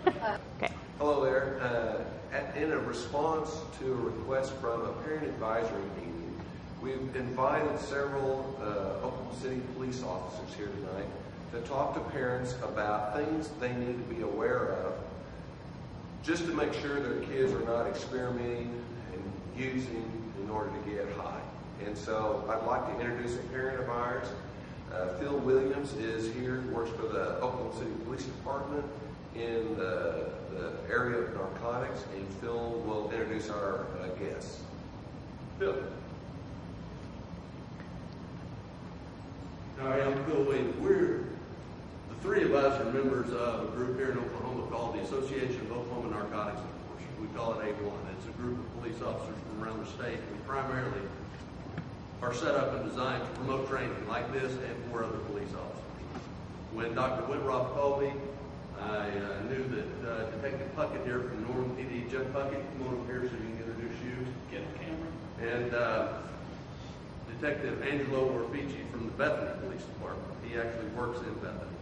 Okay. Hello there. In a response to a request from a parent advisory meeting, we've invited several Oklahoma City police officers here tonight to talk to parents about things they need to be aware of just to make sure their kids are not experimenting and using in order to get high. And so I'd like to introduce a parent of ours. Phil Williams is here, works for the Oklahoma City Police Department in the area of narcotics, and Phil will introduce our guests. Phil. Hi, I'm Phil Williams. The three of us are members of a group here in Oklahoma called the Association of Oklahoma Narcotics Enforcers. We call it A1. It's a group of police officers from around the state. We primarily are set up and designed to promote training like this and for other police officers. When Dr. Whitrock called me, I knew that Detective Puckett here from Norman PD, Jeff Puckett, come on up here so you can introduce you. Get the camera. And Detective Angelo Orfici from the Bethany Police Department. He actually works in Bethany.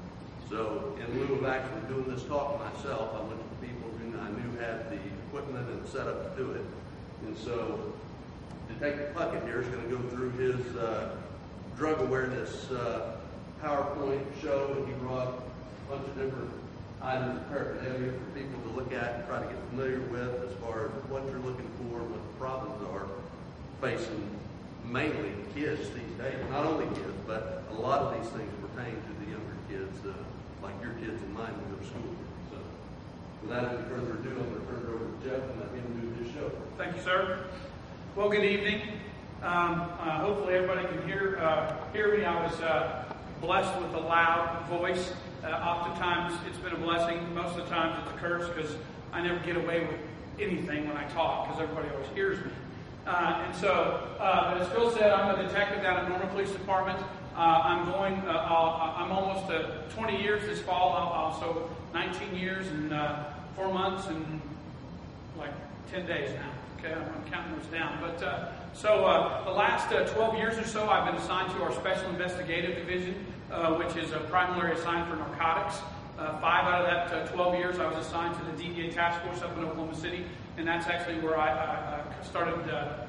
So in lieu of actually doing this talk myself, I went to the people who I knew had the equipment and the setup to do it. And so Detective Puckett here is going to go through his drug awareness PowerPoint show, and he brought a bunch of different items of paraphernalia for people to look at and try to get familiar with as far as what you're looking for, what the problems are facing mainly kids these days. Not only kids, but a lot of these things pertain to the younger kids, like your kids and mine who go to school. So without any further ado, I'm going to turn it over to Jeff and let him do his show. Thank you, sir. Well, good evening. Hopefully everybody can hear me. I was blessed with a loud voice. Oftentimes it's been a blessing. Most of the times it's a curse because I never get away with anything when I talk because everybody always hears me. And so, as Phil said, I'm a detective down at Norman Police Department. I'm almost 20 years this fall. So 19 years and 4 months and like 10 days now. Okay, I'm counting those down. But the last 12 years or so, I've been assigned to our Special Investigative Division, which is primarily assigned for narcotics. 5 out of that 12 years, I was assigned to the DEA task force up in Oklahoma City, and that's actually where I started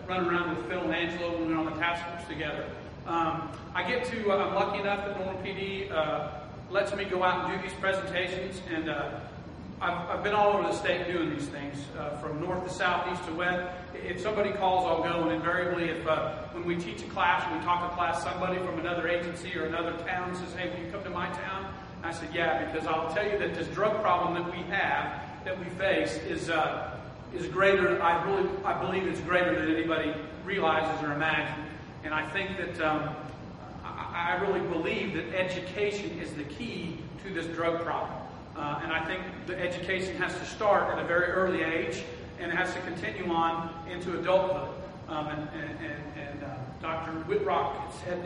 running around with Phil and Angelo when we were on the task force together. I'm lucky enough that Norman PD lets me go out and do these presentations, and I've been all over the state doing these things, from north to south, east to west. If somebody calls, I'll go, and invariably, when we teach a class or we talk to class, somebody from another agency or another town says, "Hey, will you come to my town?" I said, "Yeah," because I'll tell you that this drug problem that we have, that we face, is greater. I believe it's greater than anybody realizes or imagines, and I think that I really believe that education is the key to this drug problem. And I think the education has to start at a very early age, and it has to continue on into adulthood. Dr. Whitrock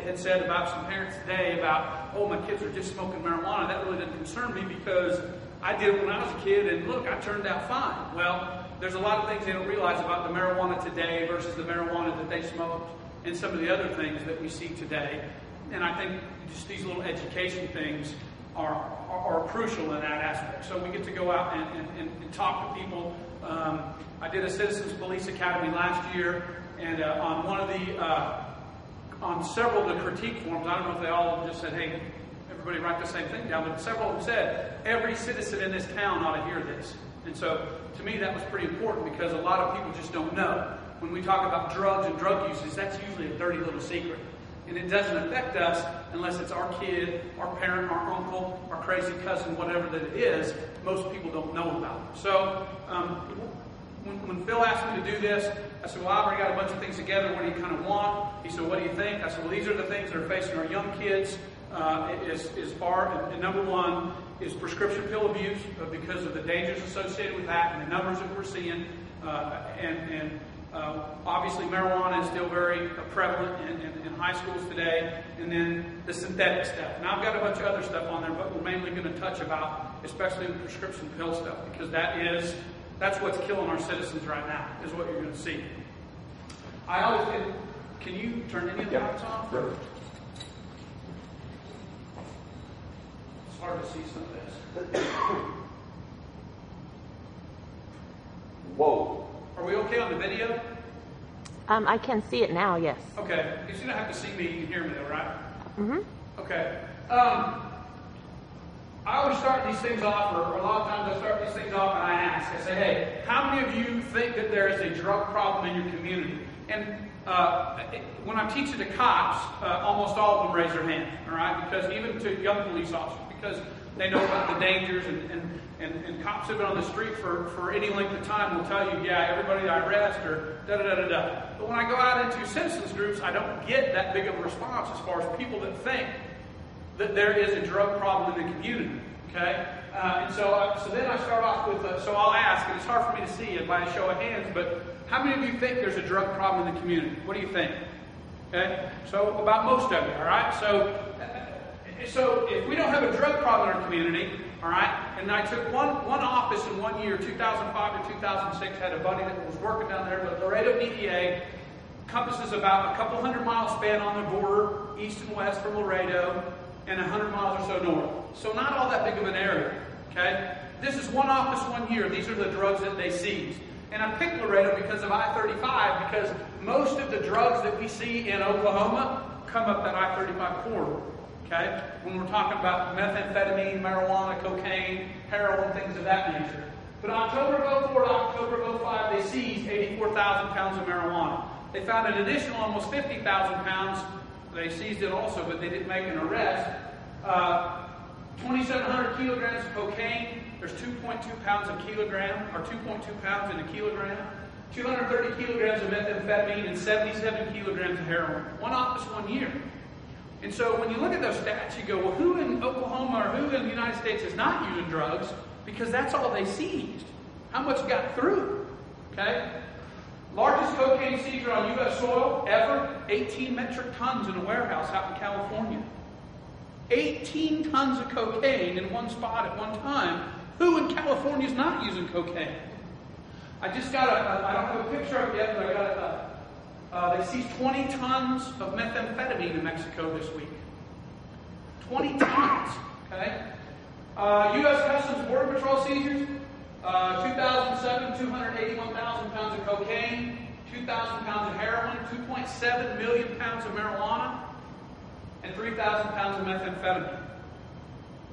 had said about some parents today about, "Oh, my kids are just smoking marijuana." That really didn't concern me because I did it when I was a kid, and look, I turned out fine. Well, there's a lot of things they don't realize about the marijuana today versus the marijuana that they smoked and some of the other things that we see today. And I think just these little education things are crucial in that aspect. So we get to go out and talk to people. I did a Citizens Police Academy last year, and on several of the critique forms, I don't know if they all just said, "Hey, everybody write the same thing down," but several of them said, "Every citizen in this town ought to hear this." And so to me that was pretty important because a lot of people just don't know. When we talk about drugs and drug uses, that's usually a dirty little secret. And it doesn't affect us unless it's our kid, our parent, our uncle, our crazy cousin, whatever that it is. Most people don't know about it. So when Phil asked me to do this, I said, "Well, I already got a bunch of things together. What do you kind of want?" He said, "What do you think?" I said, "Well, these are the things that are facing our young kids and number one is prescription pill abuse because of the dangers associated with that and the numbers that we're seeing. Obviously, marijuana is still very prevalent in high schools today, and then the synthetic stuff. Now, I've got a bunch of other stuff on there, but we're mainly going to touch about, especially the prescription pill stuff, because that's what's killing our citizens right now, is what you're going to see. Can you turn any of the lights off? Sure. It's hard to see some of this. okay on the video? I can see it now, yes. Okay. You don't have to see me, you can hear me though, right? Mm-hmm. Okay. I always start these things off, or a lot of times I start these things off and I ask, I say, hey, how many of you think that there is a drug problem in your community? And when I'm teaching to cops, almost all of them raise their hand, all right? Because even to young police officers, because they know about the dangers, and cops have been on the street for any length of time will tell you, yeah, everybody I arrest or da-da-da-da-da. But when I go out into citizens groups, I don't get that big of a response as far as people that think that there is a drug problem in the community, okay? And so then I start off with, so I'll ask, and it's hard for me to see it by a show of hands, but how many of you think there's a drug problem in the community? What do you think? Okay? So about most of you, all right? So if we don't have a drug problem in our community, all right, and I took one office in 1 year, 2005 to 2006, had a buddy that was working down there, but Laredo DEA encompasses about a couple 100-mile span on the border, east and west from Laredo, and 100 miles or so north. So not all that big of an area, okay? This is one office 1 year. These are the drugs that they seized. And I picked Laredo because of I-35, because most of the drugs that we see in Oklahoma come up that I-35 corridor, okay? When we're talking about methamphetamine, marijuana, cocaine, heroin, things of that nature. But October of 04 to October of 05, they seized 84,000 pounds of marijuana. They found an additional almost 50,000 pounds. They seized it also, but they didn't make an arrest. 2,700 kilograms of cocaine. There's 2.2 pounds a kilogram, or 2.2 pounds in a kilogram. 230 kilograms of methamphetamine and 77 kilograms of heroin. One office 1 year. And so when you look at those stats, you go, well, who in Oklahoma or who in the United States is not using drugs? Because that's all they seized. How much got through? Okay? Largest cocaine seizure on U.S. soil ever, 18 metric tons in a warehouse out in California. 18 tons of cocaine in one spot at one time. Who in California is not using cocaine? I just got I don't have a picture of it yet, but I got they seized 20 tons of methamphetamine in Mexico this week. 20 tons, okay? U.S. Customs Border Patrol seizures, 2007, 281,000 pounds of cocaine, 2,000 pounds of heroin, 2.7 million pounds of marijuana, and 3,000 pounds of methamphetamine.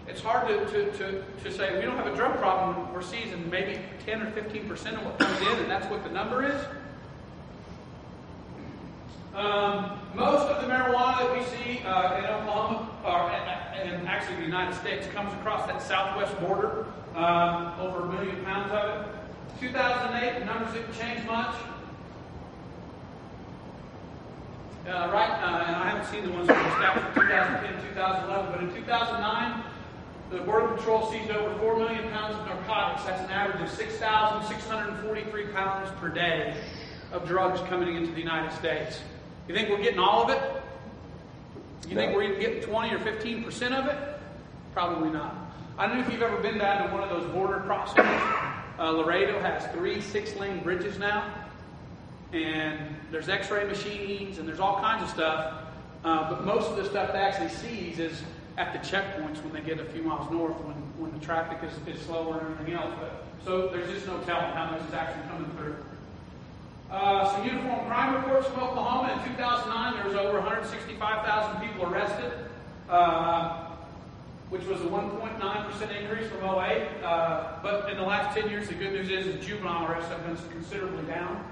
It's hard to say we don't have a drug problem. We're seizing maybe 10 or 15% of what comes in, and that's what the number is. Most of the marijuana that we see in Oklahoma, and actually the United States, comes across that southwest border. Over 1 million pounds of it. 2008, the numbers didn't change much. And I haven't seen the ones from the stats from 2010, 2011, but in 2009, the Border Patrol seized over 4 million pounds of narcotics. That's an average of 6,643 pounds per day of drugs coming into the United States. You think we're getting all of it? You think we're even getting 20 or 15% of it? Probably not. I don't know if you've ever been down to one of those border crossings. Laredo has 3 6-lane bridges now. And there's x-ray machines and there's all kinds of stuff. But most of the stuff they actually seize is at the checkpoints when they get a few miles north when the traffic is slower and everything else. So there's just no telling how much is actually coming through. Some uniform crime reports from Oklahoma. In 2009, there was over 165,000 people arrested, which was a 1.9% increase from 08. But in the last 10 years, the good news is juvenile arrests have been considerably down.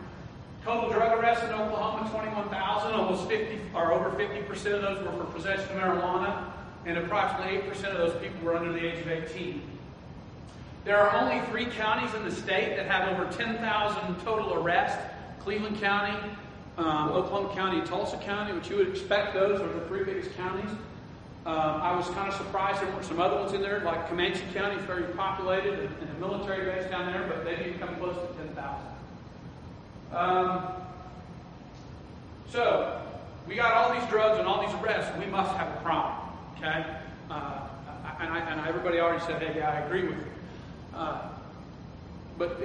Total drug arrests in Oklahoma, 21,000. Almost 50, or over 50% of those were for possession of marijuana, and approximately 8% of those people were under the age of 18. There are only 3 counties in the state that have over 10,000 total arrests. Cleveland County, Oklahoma County, and Tulsa County, which you would expect those are the 3 biggest counties. I was kind of surprised there weren't some other ones in there, like Comanche County is very populated and a military base down there, but they didn't come close to 10,000. So, we got all these drugs and all these arrests, we must have a problem, okay? And everybody already said, hey, yeah, I agree with you. But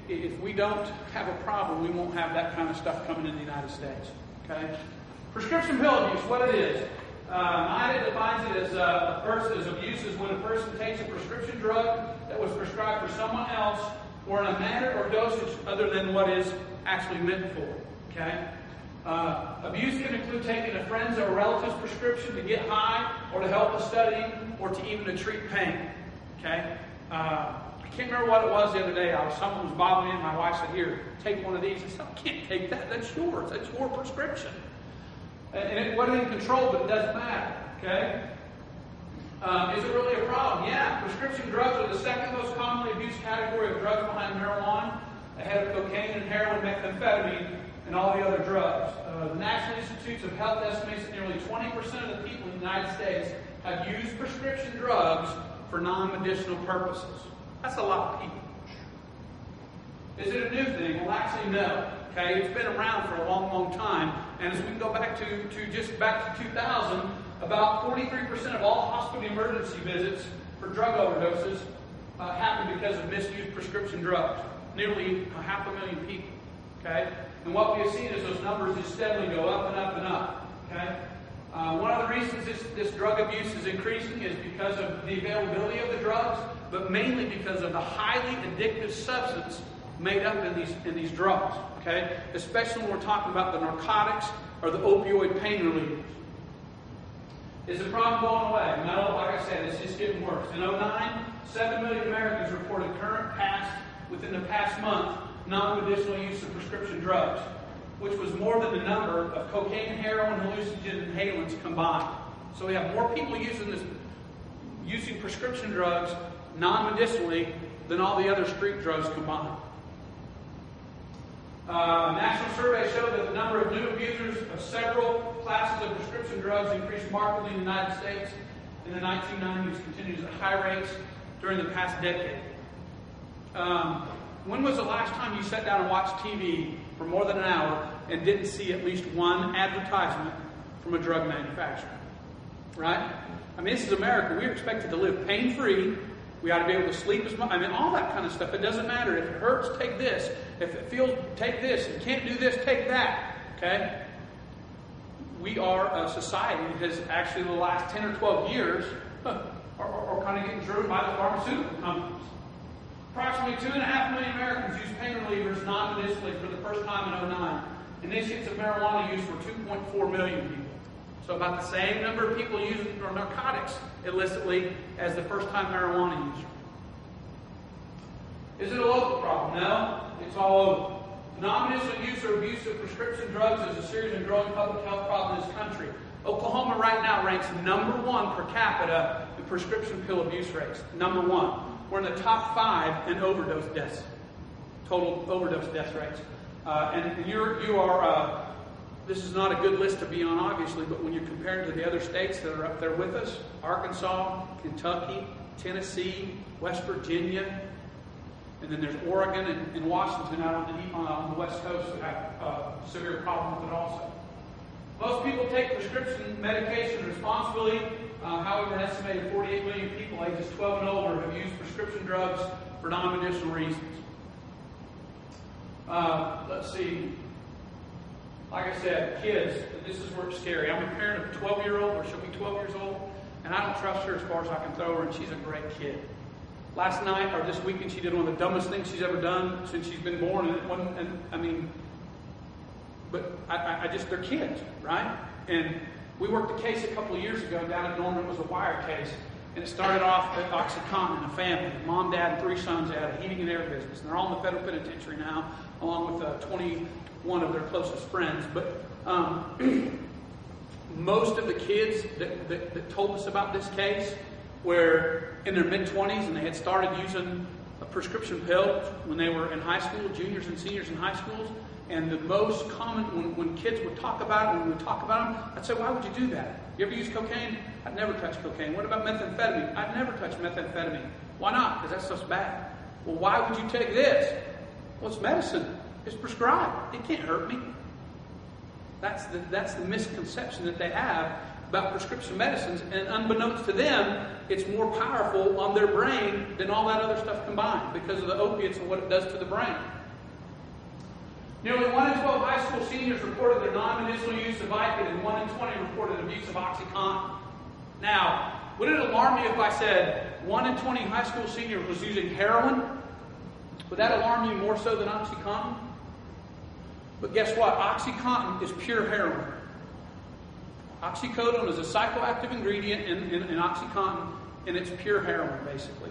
if we don't have a problem, we won't have that kind of stuff coming in the United States, okay? Prescription pill abuse, what it is. NIDA defines it as abuse is when a person takes a prescription drug that was prescribed for someone else or in a manner or dosage other than what is actually meant for. Okay? Abuse can include taking a friend's or relative's prescription to get high, or to help with studying, or to even to treat pain. Okay? I can't remember what it was the other day. Someone was bothering me, and my wife said, "Here, take one of these." I said, "I can't take that. That's yours. That's your prescription." And it wasn't in control, but it doesn't matter. Okay? Is it really a problem? Yeah. Prescription drugs are the second most commonly abused category of drugs behind marijuana, ahead of cocaine and heroin, methamphetamine, and all the other drugs. The National Institutes of Health estimates that nearly 20% of the people in the United States have used prescription drugs for non-medicinal purposes. That's a lot of people. Is it a new thing? Well, actually, no. Okay, it's been around for a long, long time. And as we go back to just back to 2000, about 43% of all hospital emergency visits for drug overdoses happened because of misused prescription drugs. Nearly 500,000 people. Okay, and what we have seen is those numbers just steadily go up and up and up. Okay. One of the reasons this drug abuse is increasing is because of the availability of the drugs, but mainly because of the highly addictive substance made up in these drugs. Okay, especially when we're talking about the narcotics or the opioid pain relievers. Is the problem going away? No, like I said, it's just getting worse. In 2009, 7 million Americans reported within the past month, non-medicinal use of prescription drugs, which was more than the number of cocaine, heroin, hallucinogens, and inhalants combined. So we have more people using prescription drugs non-medicinally than all the other street drugs combined. National surveys show that the number of new abusers of several classes of prescription drugs increased markedly in the United States in the 1990s, continues at high rates during the past decade. When was the last time you sat down and watched TV for more than an hour and didn't see at least one advertisement from a drug manufacturer? Right? I mean, this is America. We're expected to live pain-free. We ought to be able to sleep as much. I mean, all that kind of stuff. It doesn't matter. If it hurts, take this. If it feels, take this. If you can't do this, take that. Okay? We are a society that has actually, the last 10 or 12 years, are kind of getting driven by the pharmaceutical companies. Approximately 2.5 million Americans use pain relievers non-medicinally for the first time in 2009. Initiates of marijuana use were 2.4 million people. So about the same number of people using narcotics illicitly as the first-time marijuana user. Is it a local problem? No, it's all over. Non-medicinal use or abuse of prescription drugs is a serious and growing public health problem in this country. Oklahoma right now ranks number 1 per capita in prescription pill abuse rates. Number 1. We're in the top 5 in overdose deaths, total overdose death rates. And you are. This is not a good list to be on, obviously, but when you're compared to the other states that are up there with us, Arkansas, Kentucky, Tennessee, West Virginia, and then there's Oregon and Washington out on the West Coast that have severe problems with it also. Most people take prescription medication responsibly. However, an estimated 48 million people ages 12 and older have used prescription drugs for non-medicinal reasons. Let's see. Like I said, kids, this is where it's scary. I'm a parent of a 12-year-old, or she'll be 12 years old, and I don't trust her as far as I can throw her, and she's a great kid. Last night, or this weekend, she did one of the dumbest things she's ever done since she's been born, they're kids, right? And we worked a case a couple of years ago down at Norman. It was a wire case, and it started off at OxyContin, a family. Mom, dad, and 3 sons had a heating and air business, and they're all in the federal penitentiary now, along with 21 of their closest friends. But most of the kids that told us about this case were in their mid-20s, and they had started using a prescription pill when they were in high school, juniors and seniors in high schools. And the most common, when kids would talk about it, when we would talk about them, I'd say, why would you do that? You ever use cocaine? I'd never touched cocaine. What about methamphetamine? I'd never touched methamphetamine. Why not? Because that stuff's bad. Well, why would you take this? Well, it's medicine. It's prescribed. It can't hurt me. That's the misconception that they have about prescription medicines. And unbeknownst to them, it's more powerful on their brain than all that other stuff combined because of the opiates and what it does to the brain. Nearly 1 in 12 high school seniors reported their non-medicinal use of Vicodin, and 1 in 20 reported abuse of OxyContin. Now, would it alarm me if I said 1 in 20 high school seniors was using heroin? Would that alarm you more so than OxyContin? But guess what? OxyContin is pure heroin. Oxycodone is a psychoactive ingredient in OxyContin, and it's pure heroin, basically.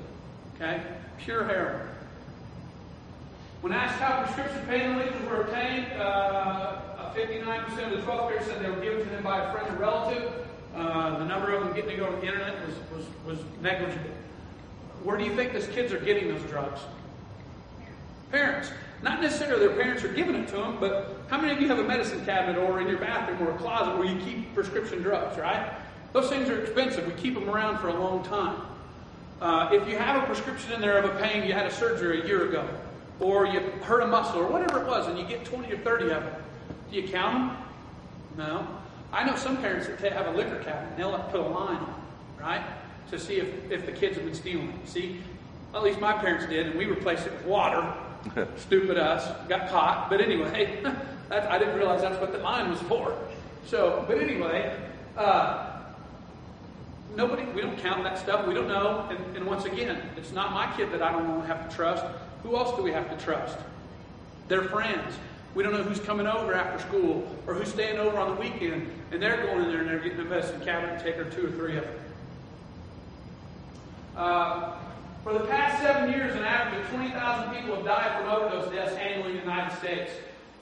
Okay? Pure heroin. When asked how prescription pain relievers were obtained, 59% of the 12th graders said they were given to them by a friend or relative. The number of them getting it over the internet was negligible. Where do you think those kids are getting those drugs? Parents. Not necessarily their parents are giving it to them, but how many of you have a medicine cabinet or in your bathroom or a closet where you keep prescription drugs, right? Those things are expensive. We keep them around for a long time. If you have a prescription in there of a pain, you had a surgery a year ago, or you hurt a muscle, or whatever it was, and you get 20 or 30 of them, do you count them? No. I know some parents that have a liquor cabinet, and they'll have to put a line on it, right? To see if the kids have been stealing it. See, at least my parents did, and we replaced it with water. Stupid us, got caught. But anyway, I didn't realize that's what the line was for. But anyway, we don't count that stuff. We don't know. And once again, it's not my kid that I don't want to have to trust. Who else do we have to trust? Their friends. We don't know who's coming over after school or who's staying over on the weekend, and they're going in there and they're getting a medicine cabinet and taking 2 or 3 of them. For the past 7 years, an average of 20,000 people have died from overdose deaths annually in the United States.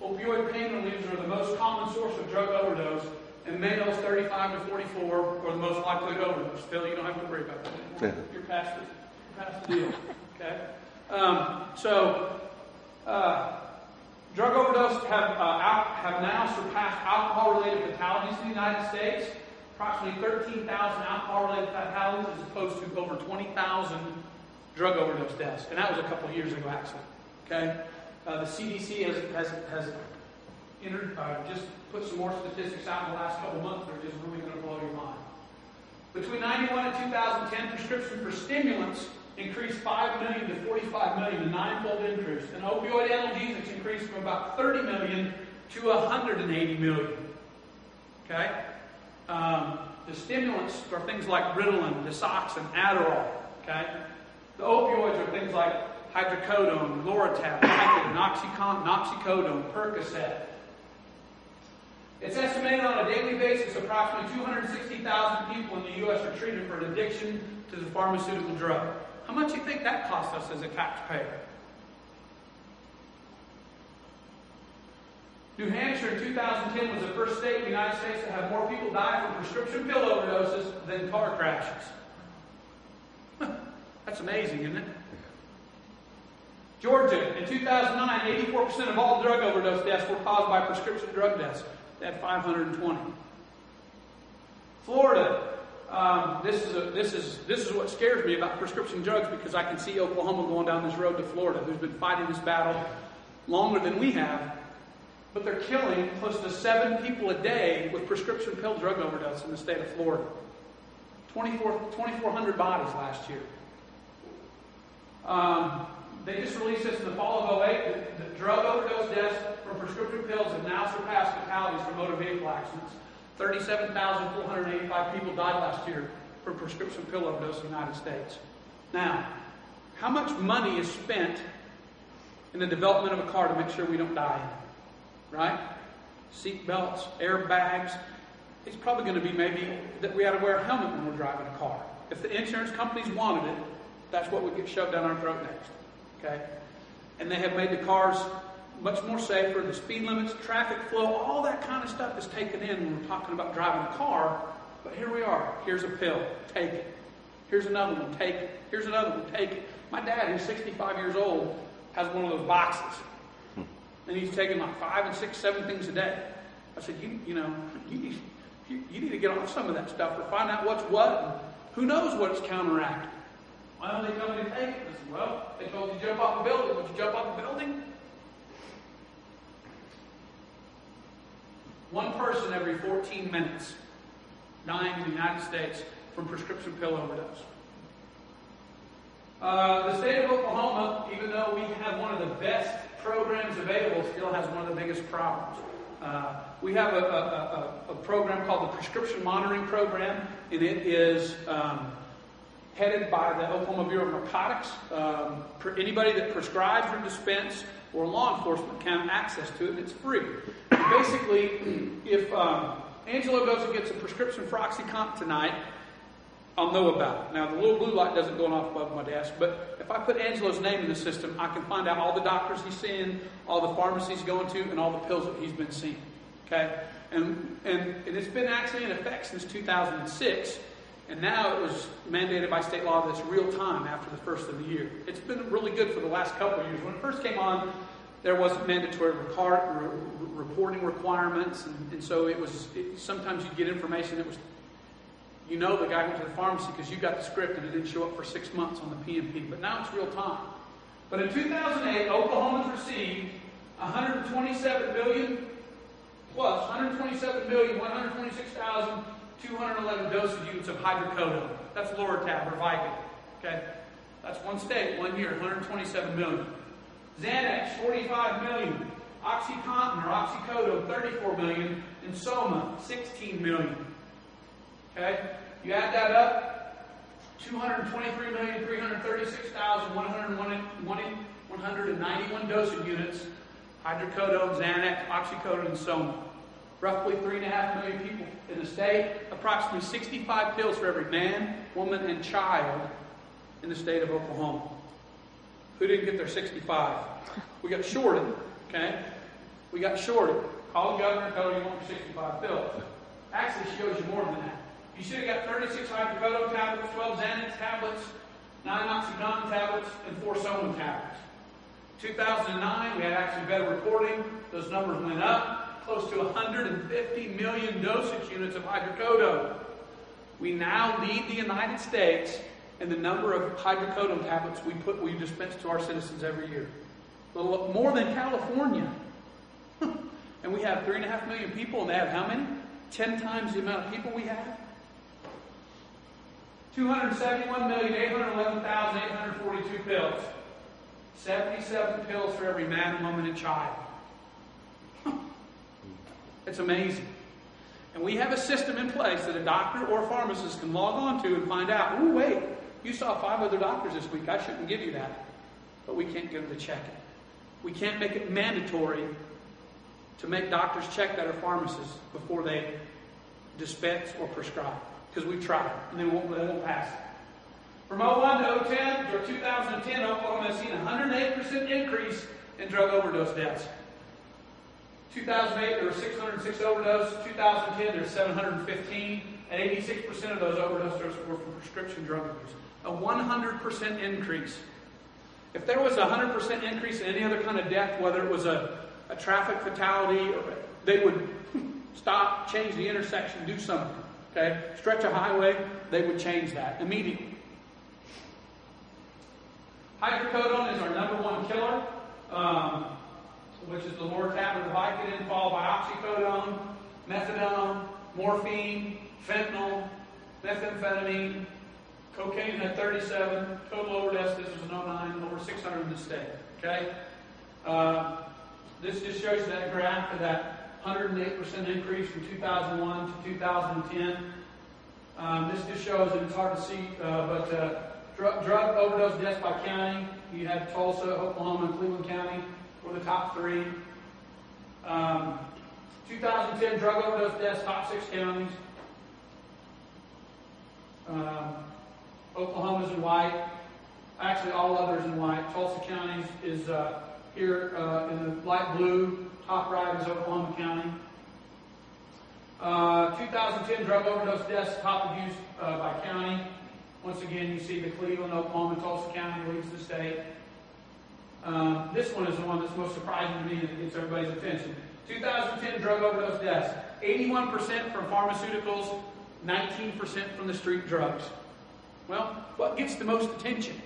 Opioid pain relievers are the most common source of drug overdose, and males 35 to 44 are the most likely to overdose. Phil, you don't have to worry about that anymore. You're past the deal. Okay? Drug overdose have now surpassed alcohol-related fatalities in the United States. Approximately 13,000 alcohol-related fatalities as opposed to over 20,000 drug overdose deaths. And that was a couple of years ago, actually. Okay? The CDC has just put some more statistics out in the last couple of months that are just really going to blow your mind. Between 91 and 2010, prescription for stimulants increased 5 million to 45 million, a 9-fold increase. And opioid analgesics increased from about 30 million to 180 million. Okay? The stimulants are things like Ritalin, Desoxyn, Adderall. Okay? The opioids are things like hydrocodone, Loratab, Vicodin, OxyContin, oxycodone, Percocet. It's estimated on a daily basis approximately 260,000 people in the U.S. are treated for an addiction to the pharmaceutical drug. How much do you think that costs us as a taxpayer? New Hampshire in 2010 was the first state in the United States to have more people die from prescription pill overdoses than car crashes. That's amazing, isn't it? Georgia, in 2009, 84% of all drug overdose deaths were caused by prescription drug deaths. They had 520. Florida, this is what scares me about prescription drugs, because I can see Oklahoma going down this road to Florida, who's been fighting this battle longer than we have. But they're killing close to 7 people a day with prescription pill drug overdose in the state of Florida. 2,400 bodies last year. They just released this in the fall of 2008. The drug overdose deaths from prescription pills have now surpassed fatalities from motor vehicle accidents. 37,485 people died last year from prescription pill overdose in the United States. Now, how much money is spent in the development of a car to make sure we don't die in it? Right? Seat belts, airbags. It's probably going to be maybe that we ought to wear a helmet when we're driving a car. If the insurance companies wanted it, that's what would get shoved down our throat next. Okay? And they have made the cars much more safer. The speed limits, traffic flow, all that kind of stuff is taken in when we're talking about driving a car. But here we are. Here's a pill. Take it. Here's another one. Take it. Here's another one. Take it. My dad, who's 65 years old, has one of those boxes. And he's taking like 5 and 6, 7 things a day. I said, you need to get off some of that stuff or find out what's what. And who knows what it's counteracting. Well, they tell me to take it. I said, well, they told you to jump off a building. Would you jump off a building? One person every 14 minutes dying in the United States from prescription pill overdose. The state of Oklahoma, even though we have one of the best programs available, still has one of the biggest problems. We have a program called the Prescription Monitoring Program, and it is headed by the Oklahoma Bureau of Narcotics. Anybody that prescribes or dispenses or law enforcement can have access to it, and it's free. Basically, if Angelo goes and gets a prescription for OxyContin tonight, I'll know about it. Now, the little blue light doesn't go off above my desk, but if I put Angelo's name in the system, I can find out all the doctors he's seeing, all the pharmacies he's going to, and all the pills that he's been seeing. Okay? And it's been actually in effect since 2006, and now it was mandated by state law that it's real time after the first of the year. It's been really good for the last couple of years. When it first came on, there wasn't mandatory reporting requirements, and so sometimes you'd get information that was, the guy went to the pharmacy because you got the script and it didn't show up for 6 months on the PMP. But now it's real time. But in 2008, Oklahomans received 127,126,211 dosage units of hydrocodone. That's Loratab or Vicodin. Okay, that's one state, 1 year, 127 million. Xanax, 45 million. OxyContin or oxycodone, 34 million. And Soma, 16 million. Okay? You add that up, 223,336,191 dosage units, hydrocodone, Xanax, oxycodone, and Soma. Roughly 3.5 million people in the state, approximately 65 pills for every man, woman, and child in the state of Oklahoma. Who didn't get their 65? We got shorted, okay? We got shorted. Call the governor and tell her you want your 65 pills. Actually, she owes you more than that. You should have got 36 hydrocodone tablets, 12 Xanax tablets, 9 OxyContin tablets, and 4 Soma tablets. 2009, we had actually better reporting. Those numbers went up, close to 150 million dosage units of hydrocodone. We now lead the United States in the number of hydrocodone tablets we dispense to our citizens every year. A little more than California. And we have 3.5 million people, and they have how many? 10 times the amount of people we have. 271,811,842 pills. 77 pills for every man, woman, and child. It's amazing. And we have a system in place that a doctor or a pharmacist can log on to and find out, oh, wait, you saw 5 other doctors this week. I shouldn't give you that. But we can't get them to check it. We can't make it mandatory to make doctors check that or pharmacists before they dispense or prescribe. Because we've tried, and they won't pass it. From 01 to 010, or 2010, Oklahoma has seen a 108% increase in drug overdose deaths. 2008, there were 606 overdoses. 2010, there were 715. And 86% of those overdoses were from prescription drug abuse. A 100% increase. If there was a 100% increase in any other kind of death, whether it was a traffic fatality, or they would stop, change the intersection, do something. Okay? Stretch a highway, they would change that immediately. Hydrocodone is our #1 killer, which is the Loratab or the Vicodin, followed by oxycodone, methadone, morphine, fentanyl, methamphetamine, cocaine at 37, total overdose, this was in 09, over 600 in the state. Okay? This just shows you that graph of that 108% increase from 2001 to 2010. This just shows, and it's hard to see, but drug overdose deaths by county. You had Tulsa, Oklahoma, and Cleveland County were the top 3. 2010 drug overdose deaths, top 6 counties. Oklahoma's in white. Actually, all others in white. Tulsa County is here in the light blue. Top right is Oklahoma County. 2010 drug overdose deaths, top abuse by county. Once again, you see the Cleveland, Oklahoma, and Tulsa County leads the state. This one is the one that's most surprising to me and gets everybody's attention. 2010 drug overdose deaths. 81% from pharmaceuticals, 19% from the street drugs. Well, what gets the most attention?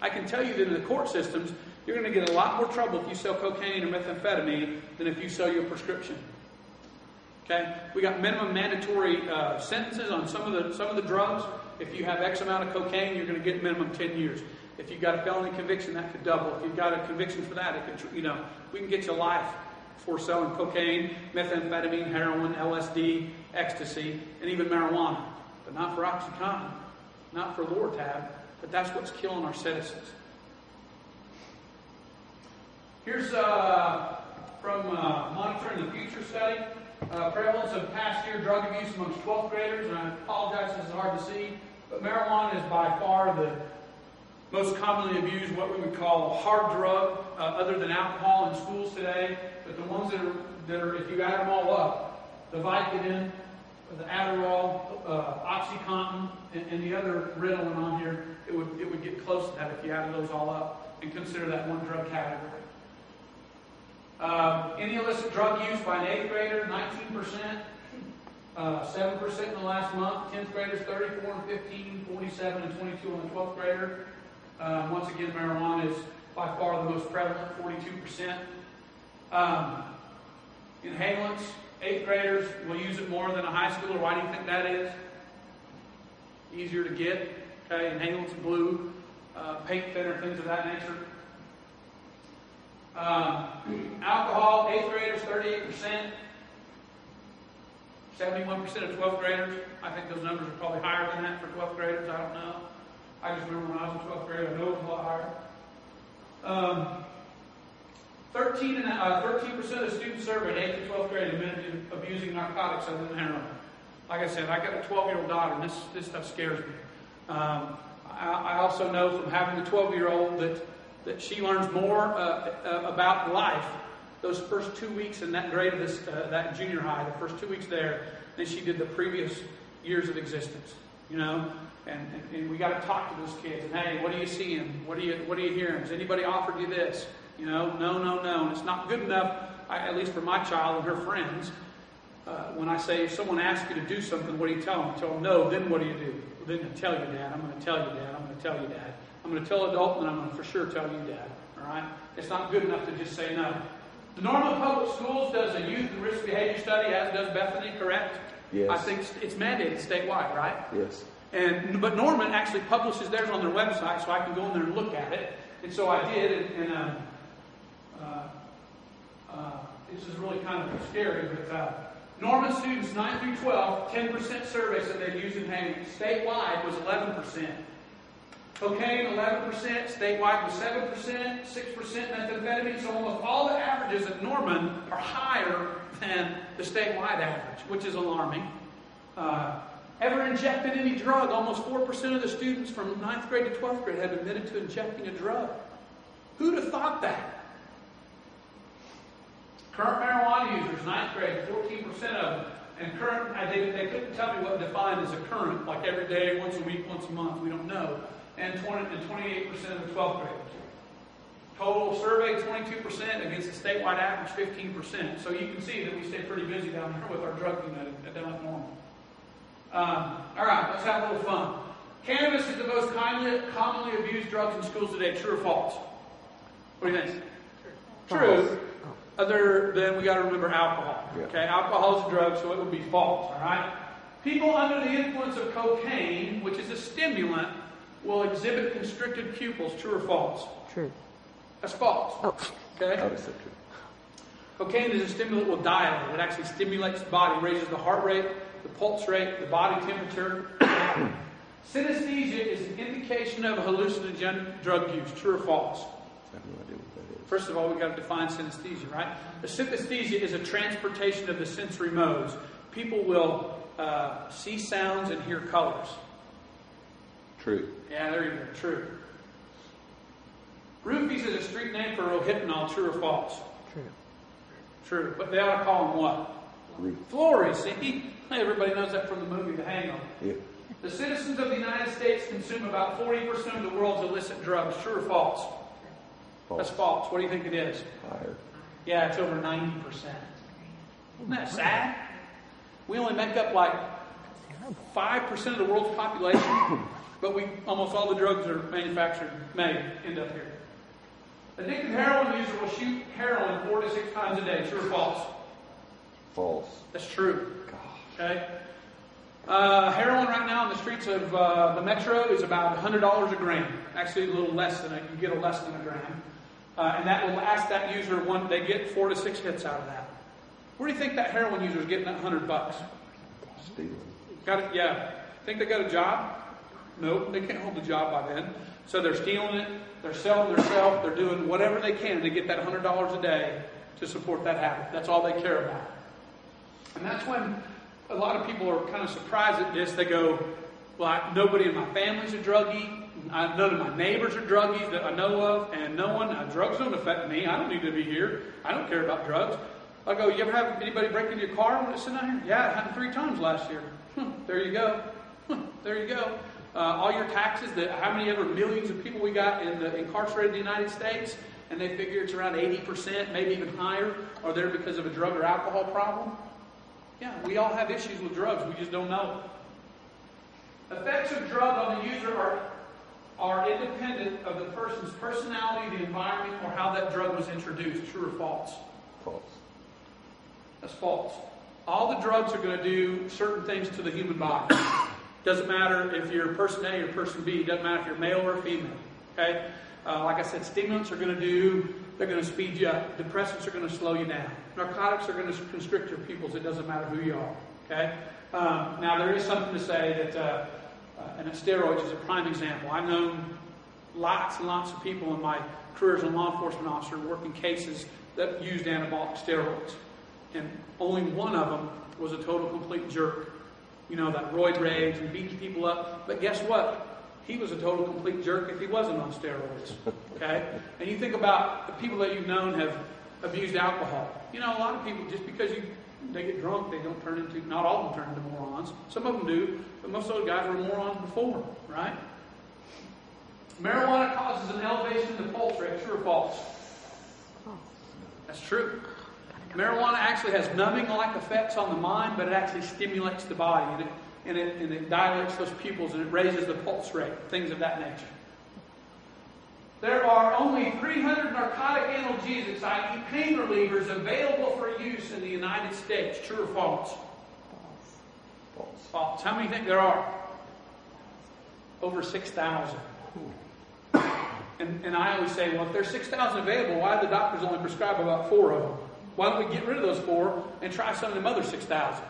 I can tell you that in the court systems, you're going to get a lot more trouble if you sell cocaine or methamphetamine than if you sell your prescription. Okay? We got minimum mandatory sentences on some of the drugs. If you have X amount of cocaine, you're going to get minimum 10 years. If you've got a felony conviction, that could double. If you've got a conviction for that, it could, we can get you life for selling cocaine, methamphetamine, heroin, LSD, ecstasy, and even marijuana, but not for OxyContin. not for Lortab, but that's what's killing our citizens. Here's from Monitoring the Future study. Prevalence of past year drug abuse amongst 12th graders, and I apologize, this is hard to see, but marijuana is by far the most commonly abused, what we would call a hard drug, other than alcohol in schools today. But the ones that are, if you add them all up, the Vicodin, the Adderall, OxyContin, and the other Ritalin on here, it would get close to that if you added those all up and consider that one drug category. Any illicit drug use by an 8th grader, 19%, 7% in the last month. 10th graders, 34 and 15, 47 and 22 on the 12th grader. Once again, marijuana is by far the most prevalent, 42%. Inhalants, 8th graders will use it more than a high schooler. Why do you think that is? Easier to get. Okay, inhalants, glue, paint thinner, things of that nature. Alcohol, 8th graders, 38%. 71% of 12th graders. I think those numbers are probably higher than that for 12th graders. I don't know. I just remember when I was in 12th grade, I know it was a lot higher. 13% of the students surveyed 8th to 12th grade admitted to abusing narcotics other than heroin. Like I said, I got a 12-year-old daughter, and this stuff scares me. I also know from having a 12-year-old that she learns more about life those first 2 weeks in that grade of that junior high, the first 2 weeks there, than she did the previous years of existence. You know, and we got to talk to those kids. And hey, what are you seeing? What are you hearing? Has anybody offered you this? You know, no. And it's not good enough. At least for my child and her friends. When I say if someone asks you to do something, what do you tell them? You tell them no. Then what do you do? Well, then I tell you, Dad. I'm going to tell you, Dad. I'm going to tell you, Dad. I'm going to tell adult, and I'm going to for sure tell you, Dad. All right? It's not good enough to just say no. The Norman Public Schools does a youth and risk behavior study, as does Bethany, correct? Yes. I think it's mandated statewide, right? Yes. But Norman actually publishes theirs on their website, so I can go in there and look at it. And so I did, and this is really kind of scary, but Norman students 9 through 12, 10% survey said they'd used inhalants. Statewide was 11%. Cocaine, 11%. Statewide was 7%, 6% methamphetamine. So almost all the averages at Norman are higher than the statewide average, which is alarming. Ever injected any drug? Almost 4% of the students from 9th grade to 12th grade have admitted to injecting a drug. Who'd have thought that? Current marijuana users, 9th grade, 14% of them. And current, they couldn't tell me what defined as a current, like every day, once a week, once a month, we don't know. And 28% of the 12th graders. Total survey, 22% against the statewide average, 15%. So you can see that we stay pretty busy down here with our drug unit down at Normal. All right, let's have a little fun. Cannabis is the most commonly abused drugs in schools today. True or false? What do you think? True. Other than we got to remember alcohol. Yeah. Okay, alcohol is a drug, so it would be false. All right. People under the influence of cocaine, which is a stimulant, will exhibit constricted pupils. True or false? True. That's false. Oh. Okay. I would say true. Cocaine is a stimulant will dilate. It actually stimulates the body, raises the heart rate, the pulse rate, the body temperature. Synesthesia is an indication of hallucinogen drug use. True or false? I have no idea what that is. First of all, we've got to define synesthesia, right? The synesthesia is a transportation of the sensory modes. People will see sounds and hear colors. True. Yeah, there you go. True. Roofies is a street name for rohypnol. True or false? True. True. But they ought to call them what? Roof. Flories. See? Everybody knows that from the movie The Hangover. Yeah. The citizens of the United States consume about 40% of the world's illicit drugs. True or false? False. That's false. What do you think it is? Higher. Yeah, it's over 90%. Isn't that sad? We only make up like 5% of the world's population, but almost all the drugs that are manufactured, end up here. Addicted heroin user will shoot heroin 4 to 6 times a day. True or false? False. That's true. Gosh. Okay. Heroin right now in the streets of the metro is about $100 a gram. Actually, a little less than it. You get a less than a gram. And that will last that user they get 4 to 6 hits out of that. Where do you think that heroin user is getting that $100? Stealing. Got it? Yeah. Think they got a job? Nope, they can't hold the job by then. So they're stealing it, they're selling themselves, they're doing whatever they can to get that $100 a day to support that habit. That's all they care about. And that's when a lot of people are kind of surprised at this. They go, well, nobody in my family's a druggie. None of my neighbors are druggies that I know of, and no one, drugs don't affect me. I don't need to be here. I don't care about drugs. I go, you ever have anybody break into your car when it's sitting out here? Yeah, it happened 3 times last year. There you go. There you go. All your taxes, how many ever millions of people we got incarcerated in the United States, and they figure it's around 80%, maybe even higher, are there because of a drug or alcohol problem? Yeah, we all have issues with drugs. We just don't know it. Effects of drug on the user are independent of the person's personality, the environment, or how that drug was introduced. True or false? False. That's false. All the drugs are going to do certain things to the human body. Doesn't matter if you're person A or person B. Doesn't matter if you're male or female. Okay? Like I said, stimulants are going to speed you up. Depressants are going to slow you down. Narcotics are going to constrict your pupils. It doesn't matter who you are. Okay? Now, there is something to say that, and steroids is a prime example. I've known lots and lots of people in my career as a law enforcement officer working cases that used anabolic steroids. And only one of them was a total complete jerk. You know, that roid rage and beating people up. But guess what? He was a total complete jerk if he wasn't on steroids. Okay? And you think about the people that you've known have abused alcohol. You know, a lot of people, just because they get drunk, they don't turn into, not all of them turn into morons. Some of them do, but most of those guys were morons before, right? Marijuana causes an elevation in the pulse rate. True or false? That's true. Marijuana actually has numbing-like effects on the mind, but it actually stimulates the body, and it dilates those pupils, and it raises the pulse rate, things of that nature. There are only 300 narcotic analgesics, i.e. pain relievers, available for use in the United States. True or false? False. False. How many think there are? Over 6,000. And I always say, well, if there's 6,000 available, why do the doctors only prescribe about 4 of them? Why don't we get rid of those 4 and try some of them other 6,000?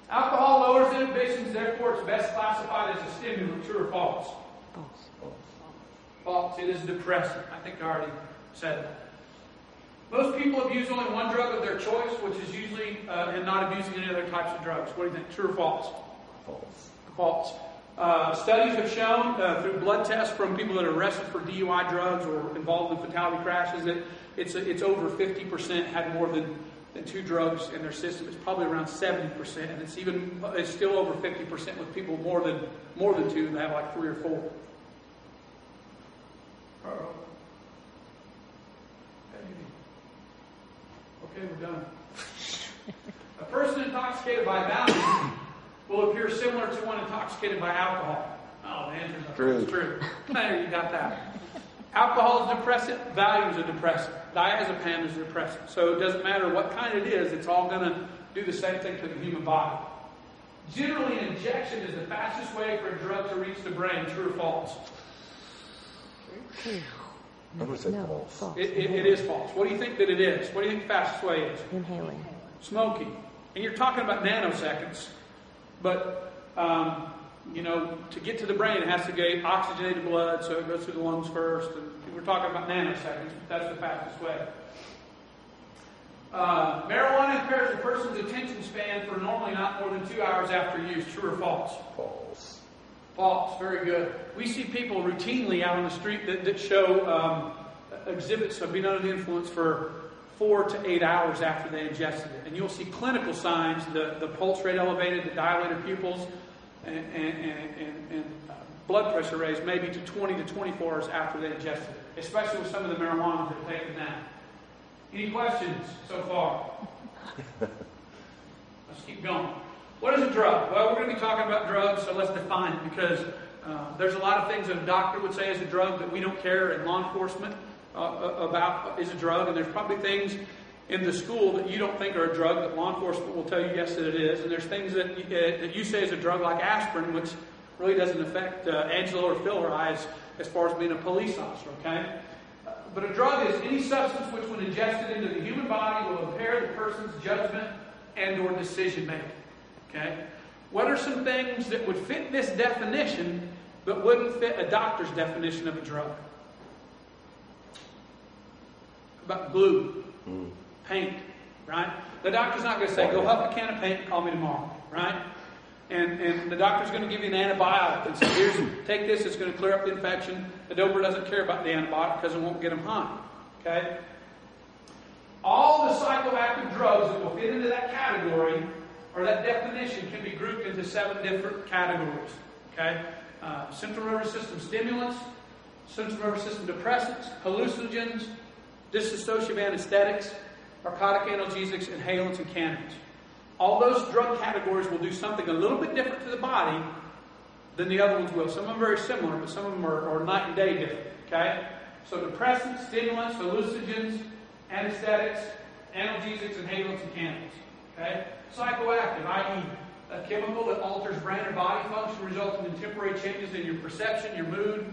Alcohol lowers inhibitions, therefore it's best classified as a stimulant. True or false? False. False. It is a depressant. I think I already said that. Most people abuse only one drug of their choice, which is usually and not abusing any other types of drugs. What do you think? True or false? False. False. Studies have shown through blood tests from people that are arrested for DUI drugs or involved in fatality crashes that it's over 50% had more than 2 drugs in their system. It's probably around 70%, and it's still over 50% with people more than 2 that have like 3 or 4. Okay, we're done. A person intoxicated by Valium will appear similar to one intoxicated by alcohol. Oh, the answer's True. True. There, you got that. Alcohol is a depressant. Valium is a depressant. Diazepam is a depressant. So it doesn't matter what kind it is. It's all going to do the same thing to the human body. Generally, an injection is the fastest way for a drug to reach the brain. True or false? I would say false. It is false. What do you think that it is? What do you think the fastest way is? Inhaling. Smoking. And you're talking about nanoseconds. But, to get to the brain, it has to get oxygenated blood, so it goes through the lungs first. And we're talking about nanoseconds, but that's the fastest way. Marijuana impairs a person's attention span for normally not more than 2 hours after use. True or false? False. False. Very good. We see people routinely out on the street that show exhibits of being under the influence for 4 to 8 hours after they ingested it. And you'll see clinical signs, the pulse rate elevated, the dilated pupils, and blood pressure raised maybe to 20 to 24 hours after they ingested it, especially with some of the marijuana that are taken now. Any questions so far? Let's keep going. What is a drug? Well, we're going to be talking about drugs, so let's define it, because there's a lot of things that a doctor would say is a drug that we don't care in law enforcement about is a drug, and there's probably things in the school that you don't think are a drug that law enforcement will tell you yes that it is, and there's things that you say is a drug like aspirin, which really doesn't affect Angela or Phil or I as far as being a police officer, okay? But a drug is any substance which, when ingested into the human body, will impair the person's judgment and or decision making. Okay? What are some things that would fit this definition but wouldn't fit a doctor's definition of a drug? About glue, paint, right? The doctor's not going to say, go huff a can of paint and call me tomorrow, right? And the doctor's going to give you an antibiotic and say, here's, take this, it's going to clear up the infection. The doper doesn't care about the antibiotic because it won't get him high, okay? All the psychoactive drugs that will fit into that category or that definition can be grouped into 7 different categories, okay? Central nervous system stimulants, central nervous system depressants, hallucinogens, dissociative anesthetics, narcotic analgesics, inhalants, and cannabis. All those drug categories will do something a little bit different to the body than the other ones will. Some of them are very similar, but some of them are night and day different, okay? So depressants, stimulants, hallucinogens, anesthetics, analgesics, inhalants, and cannabis, okay? Psychoactive, i.e., a chemical that alters brain or body function, resulting in temporary changes in your perception, your mood,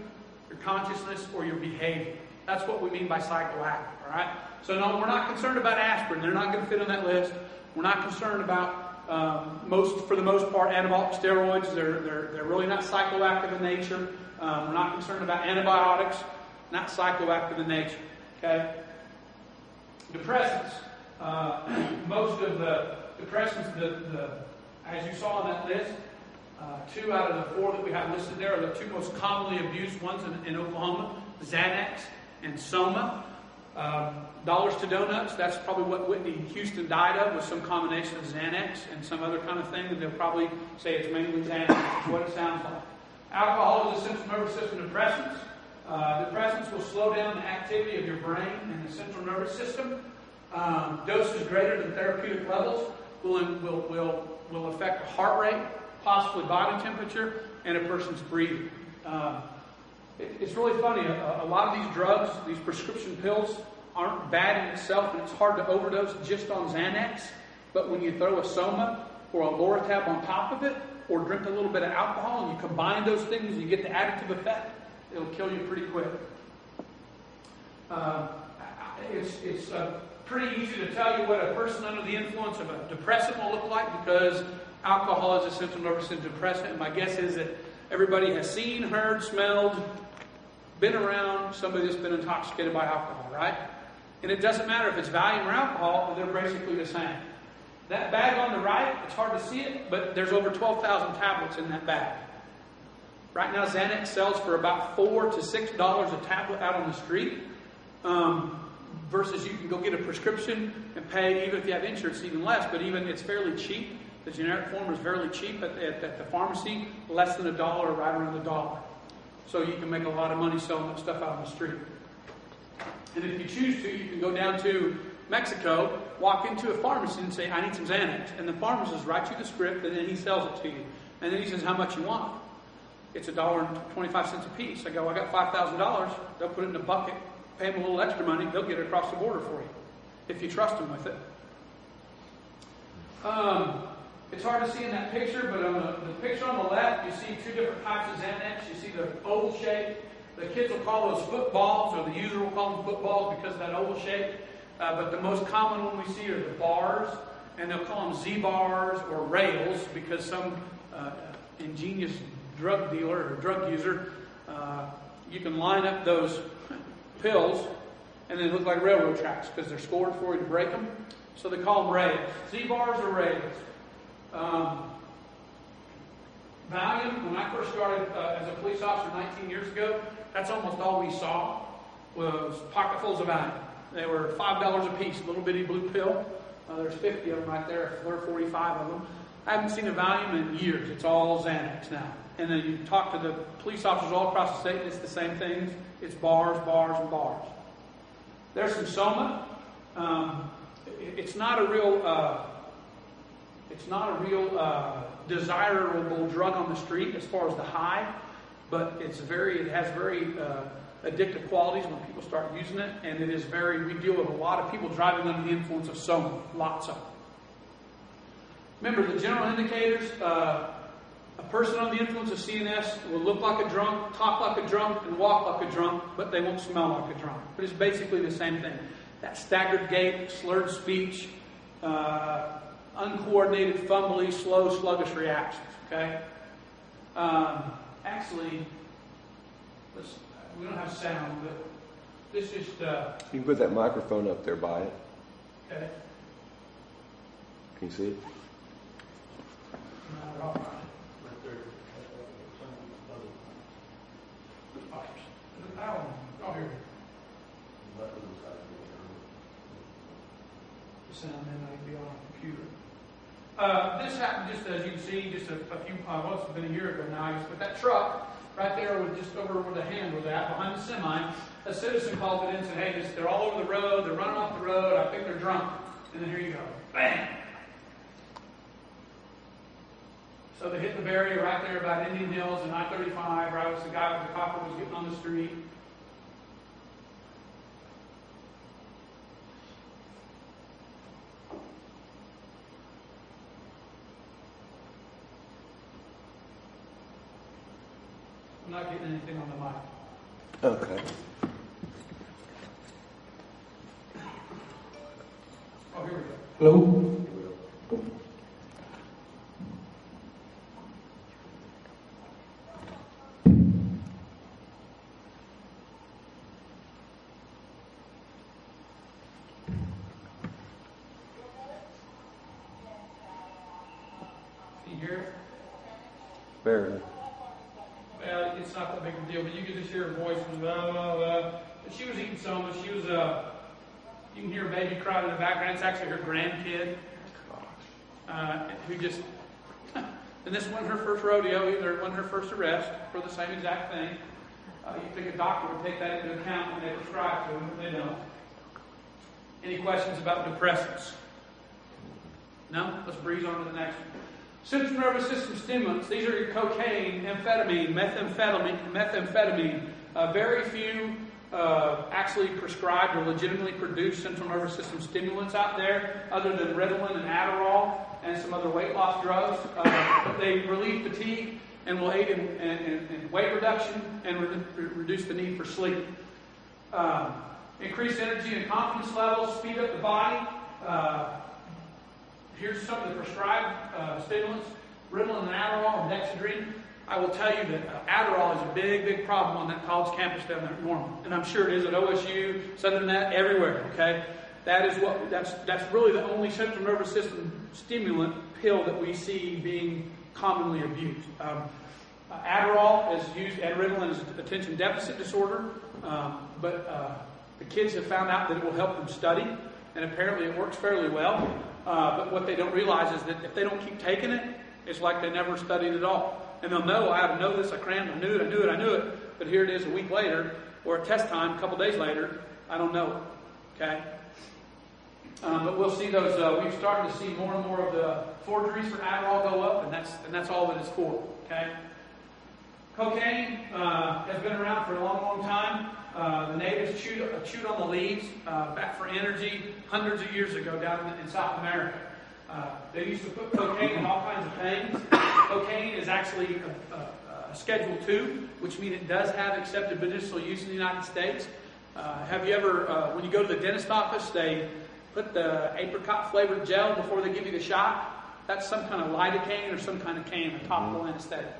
your consciousness, or your behavior. That's what we mean by psychoactive, all right? So no, we're not concerned about aspirin. They're not going to fit on that list. We're not concerned about, for the most part, anabolic steroids. They're really not psychoactive in nature. We're not concerned about antibiotics, not psychoactive in nature, okay? Depressants. Most of the depressants, as you saw on that list, 2 out of the 4 that we have listed there are the 2 most commonly abused ones in Oklahoma, Xanax and Soma. Dollars to donuts, that's probably what Whitney Houston died of, was some combination of Xanax and some other kind of thing, and they'll probably say it's mainly Xanax. That's what it sounds like. Alcohol is a central nervous system depressants. Depressants will slow down the activity of your brain and the central nervous system. Doses greater than therapeutic levels will affect heart rate, possibly body temperature, and a person's breathing. It's really funny. A lot of these drugs, these prescription pills, aren't bad in itself, and it's hard to overdose just on Xanax. But when you throw a Soma or a Loratab on top of it, or drink a little bit of alcohol, and you combine those things, you get the additive effect, it'll kill you pretty quick. It's pretty easy to tell you what a person under the influence of a depressant will look like, because alcohol is a central nervous system depressant, and my guess is that everybody has seen, heard, smelled, been around somebody that's been intoxicated by alcohol, right? And it doesn't matter if it's Valium or alcohol, they're basically the same. That bag on the right, it's hard to see it, but there's over 12,000 tablets in that bag. Right now, Xanax sells for about $4 to $6 a tablet out on the street, versus you can go get a prescription and pay, even if you have insurance, even less, but even it's fairly cheap. The generic form is fairly cheap at the pharmacy, less than $1, right around $1. So you can make a lot of money selling that stuff out on the street. And if you choose to, you can go down to Mexico, walk into a pharmacy and say, I need some Xanax. And the pharmacist writes you the script, and then he sells it to you. And then he says how much you want. It's $1.25 a piece. I go, I got $5,000. They'll put it in a bucket, pay them a little extra money, they'll get it across the border for you, if you trust them with it. It's hard to see in that picture, but on the picture on the left, you see 2 different types of Xanax. You see the oval shape. The kids will call those footballs, or the user will call them footballs because of that oval shape. But the most common one we see are the bars, and they'll call them Z-bars or rails because some ingenious drug dealer or drug user, you can line up those pills and they look like railroad tracks because they're scored for you to break them. So they call them rails. Z-bars or rails. Valium, when I first started as a police officer 19 years ago, that's almost all we saw was pocketfuls of Valium. They were $5 a piece, a little bitty blue pill. There's 50 of them right there, or 45 of them. I haven't seen a Valium in years. It's all Xanax now. And then you talk to the police officers all across the state, and it's the same things. It's bars, bars, and bars. There's some Soma. It's not a real desirable drug on the street as far as the high, but it has very addictive qualities when people start using it, and we deal with a lot of people driving under the influence of Soma, lots of them. Remember the general indicators, a person under the influence of CNS will look like a drunk, talk like a drunk, and walk like a drunk, but they won't smell like a drunk. But it's basically the same thing. That staggered gait, slurred speech, uncoordinated, fumbly, slow, sluggish reactions. Okay. Actually, we don't have sound, but this just. You can put that microphone up there by it. Okay. Can you see it? Not at all. Oh, here. The sound may not be on a computer. This happened just as you can see, just a few, well, it's been a year ago now, I guess, but that truck right there was just over where the hand was at, behind the semi. A citizen called it in and said, hey, they're all over the road, they're running off the road, I think they're drunk. And then here you go. Bang! So they hit the barrier right there about Indian Hills and I-35, right as the guy with the copper was getting on the street. I'm not getting anything on the mic. Okay. Oh, here we go. Hello? Can you hear it? Barely. Well, it's not that big a deal, but you can just hear her voice. But she was eating some, but she was, you can hear a baby cry in the background. It's actually her grandkid, who just, and this wasn't her first rodeo either. It wasn't her first arrest for the same exact thing. You think a doctor would take that into account when they prescribe to them, but they don't. Any questions about depressants? No? Let's breeze on to the next one. Central nervous system stimulants. These are your cocaine, amphetamine, methamphetamine. Very few actually prescribed or legitimately produced central nervous system stimulants out there, other than Ritalin and Adderall and some other weight loss drugs. But they relieve fatigue and will aid in weight reduction and reduce the need for sleep. Increase energy and confidence levels, speed up the body. Here's some of the prescribed stimulants, Ritalin and Adderall and Dexedrine. I will tell you that Adderall is a big, big problem on that college campus down there at Norman. And I'm sure it is at OSU, Southern Net, everywhere, okay? That's really the only central nervous system stimulant pill that we see being commonly abused. Adderall is used, and Ritalin is attention deficit disorder, but the kids have found out that it will help them study, and apparently it works fairly well. But what they don't realize is that if they don't keep taking it, it's like they never studied at all. And they'll know, I know this, I crammed, I knew it, but here it is a week later, or at test time, a couple days later, I don't know it. Okay? But we'll see those, we've started to see more and more of the forgeries for Adderall go up, and that's all that it's for. Okay? Cocaine has been around for a long, long time. The natives chewed on the leaves back for energy hundreds of years ago down in South America. They used to put cocaine in all kinds of things. Cocaine is actually a Schedule II, which means it does have accepted medicinal use in the United States. Have you ever, when you go to the dentist office, they put the apricot-flavored gel before they give you the shot? That's some kind of lidocaine or some kind of cane, a topical anesthetic.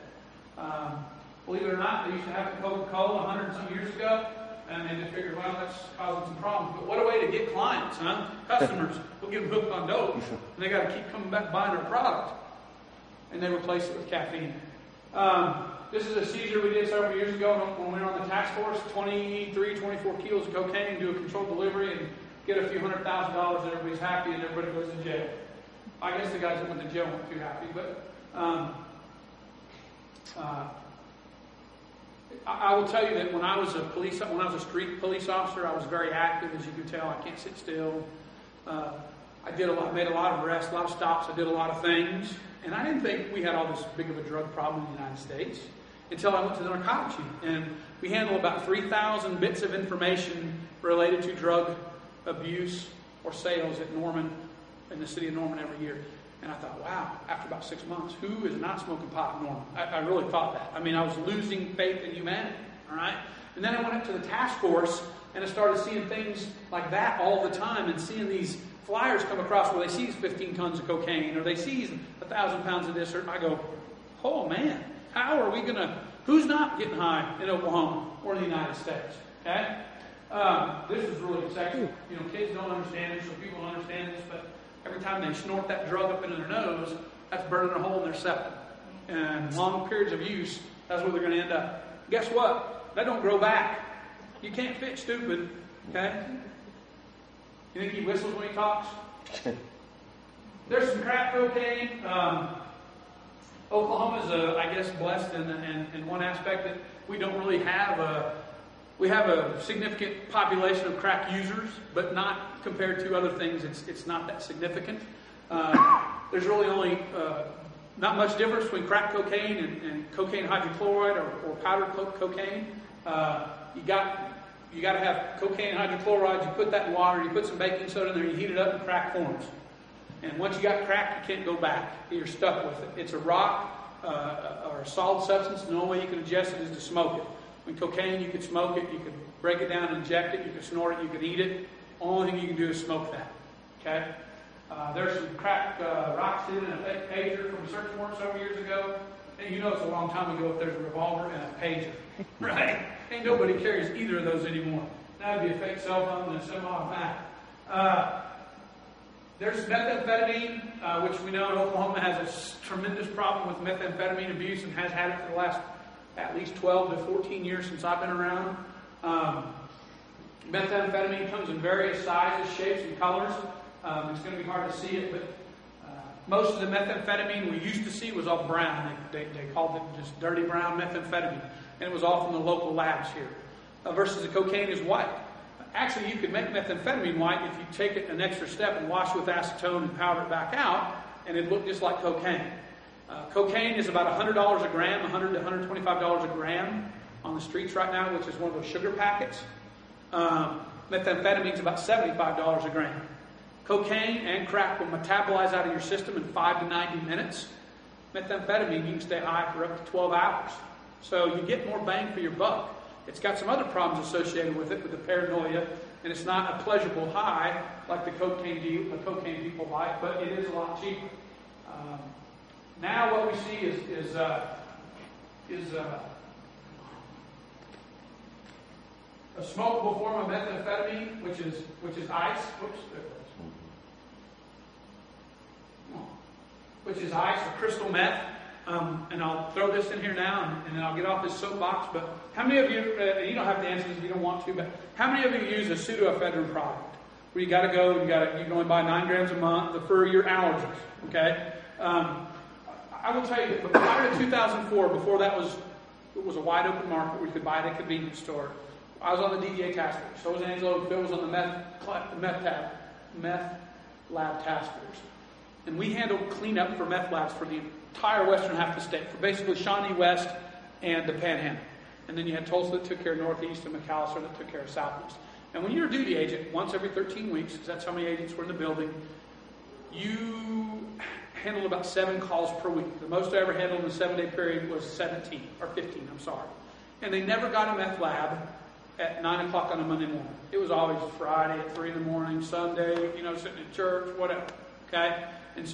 Believe it or not, they used to have it in Coca-Cola 100 and some years ago, and they just figured, well, that's causing some problems. But what a way to get clients, huh? Customers. We'll get them hooked on dope, and they got to keep coming back buying our product. And they replace it with caffeine. This is a seizure we did several years ago when we were on the task force. 24 kilos of cocaine, do a controlled delivery, and get a few $100,000, and everybody's happy, and everybody goes to jail. I guess the guys that went to jail weren't too happy, but I will tell you that when I was a street police officer, I was very active. As you can tell, I can't sit still. I made a lot of arrests, a lot of stops. I did a lot of things, and I didn't think we had all this big of a drug problem in the United States until I went to the narcotics unit, and we handle about 3,000 bits of information related to drug abuse or sales at Norman, in the city of Norman, every year. And I thought, wow, after about 6 months, who is not smoking pot in Norman? I really thought that. I mean, I was losing faith in humanity, all right? And then I went up to the task force And I started seeing things like that all the time, and seeing these flyers come across where they seize 15 tons of cocaine, or they seize 1,000 pounds of this, or I go, oh man, how are we going to, who's not getting high in Oklahoma or in the United States? Okay? This is really sexy. You know, kids don't understand it, so people don't understand this, but every time they snort that drug up into their nose, that's burning a hole in their septum. And long periods of use, that's where they're going to end up. Guess what? That don't grow back. You can't fix stupid. Okay? You think he whistles when he talks? There's some crack cocaine. Oklahoma's, I guess, blessed in one aspect that we don't really have we have a significant population of crack users, but not compared to other things. It's not that significant. There's really only not much difference between crack cocaine and cocaine hydrochloride or powdered cocaine. You got to have cocaine and hydrochloride. You put that in water. You put some baking soda in there. You heat it up, and crack forms. And once you got crack, you can't go back. You're stuck with it. It's a rock or a solid substance. The only way you can ingest it is to smoke it. When cocaine, you could smoke it. You could break it down and inject it. You could snort it. You could eat it. Only thing you can do is smoke that. Okay? There's some crack rocks in a fake pager from a search warrant several years ago. And you know it's a long time ago if there's a revolver and a pager. Right? Ain't nobody carries either of those anymore. That would be a fake cell phone and a semi-automatic. There's methamphetamine, which we know in Oklahoma has a tremendous problem with methamphetamine abuse and has had it for the last at least 12 to 14 years since I've been around. Methamphetamine comes in various sizes, shapes, and colors. It's going to be hard to see it, but most of the methamphetamine we used to see was all brown. They called it just dirty brown methamphetamine, and it was all from the local labs here. Versus the cocaine is white. Actually, you could make methamphetamine white if you take it an extra step and wash with acetone and powder it back out, and it'd look just like cocaine. Cocaine is about $100 a gram, $100 to $125 a gram on the streets right now, which is one of those sugar packets. Methamphetamine is about $75 a gram. Cocaine and crack will metabolize out of your system in 5 to 90 minutes. Methamphetamine, you can stay high for up to 12 hours. So you get more bang for your buck. It's got some other problems associated with it, with the paranoia, and it's not a pleasurable high like the cocaine people like, but it is a lot cheaper. Now what we see is a smokable form of methamphetamine, which is ice. Whoops, there it is. Which is ice or crystal meth. And I'll throw this in here now, and then I'll get off this soapbox. But how many of you, you don't have to answer this if you don't want to, but how many of you use a pseudoephedrine product? Where you got to go, you can only buy 9 grams a month for your allergies, okay? I will tell you that prior to 2004, before that it was a wide open market where you could buy it at a convenience store. I was on the DEA task force. So was Angelo. Phil was on the meth lab task force. And we handled cleanup for meth labs for the entire western half of the state, for basically Shawnee West and the Panhandle. And then you had Tulsa that took care of Northeast and McAllister that took care of Southeast. And when you're a duty agent, once every 13 weeks, because that's how many agents were in the building, you handled about 7 calls per week. The most I ever handled in a 7-day period was 17, or 15, I'm sorry. And they never got a meth lab at 9 o'clock on a Monday morning. It was always Friday at 3 in the morning, Sunday, sitting in church, whatever. Okay? And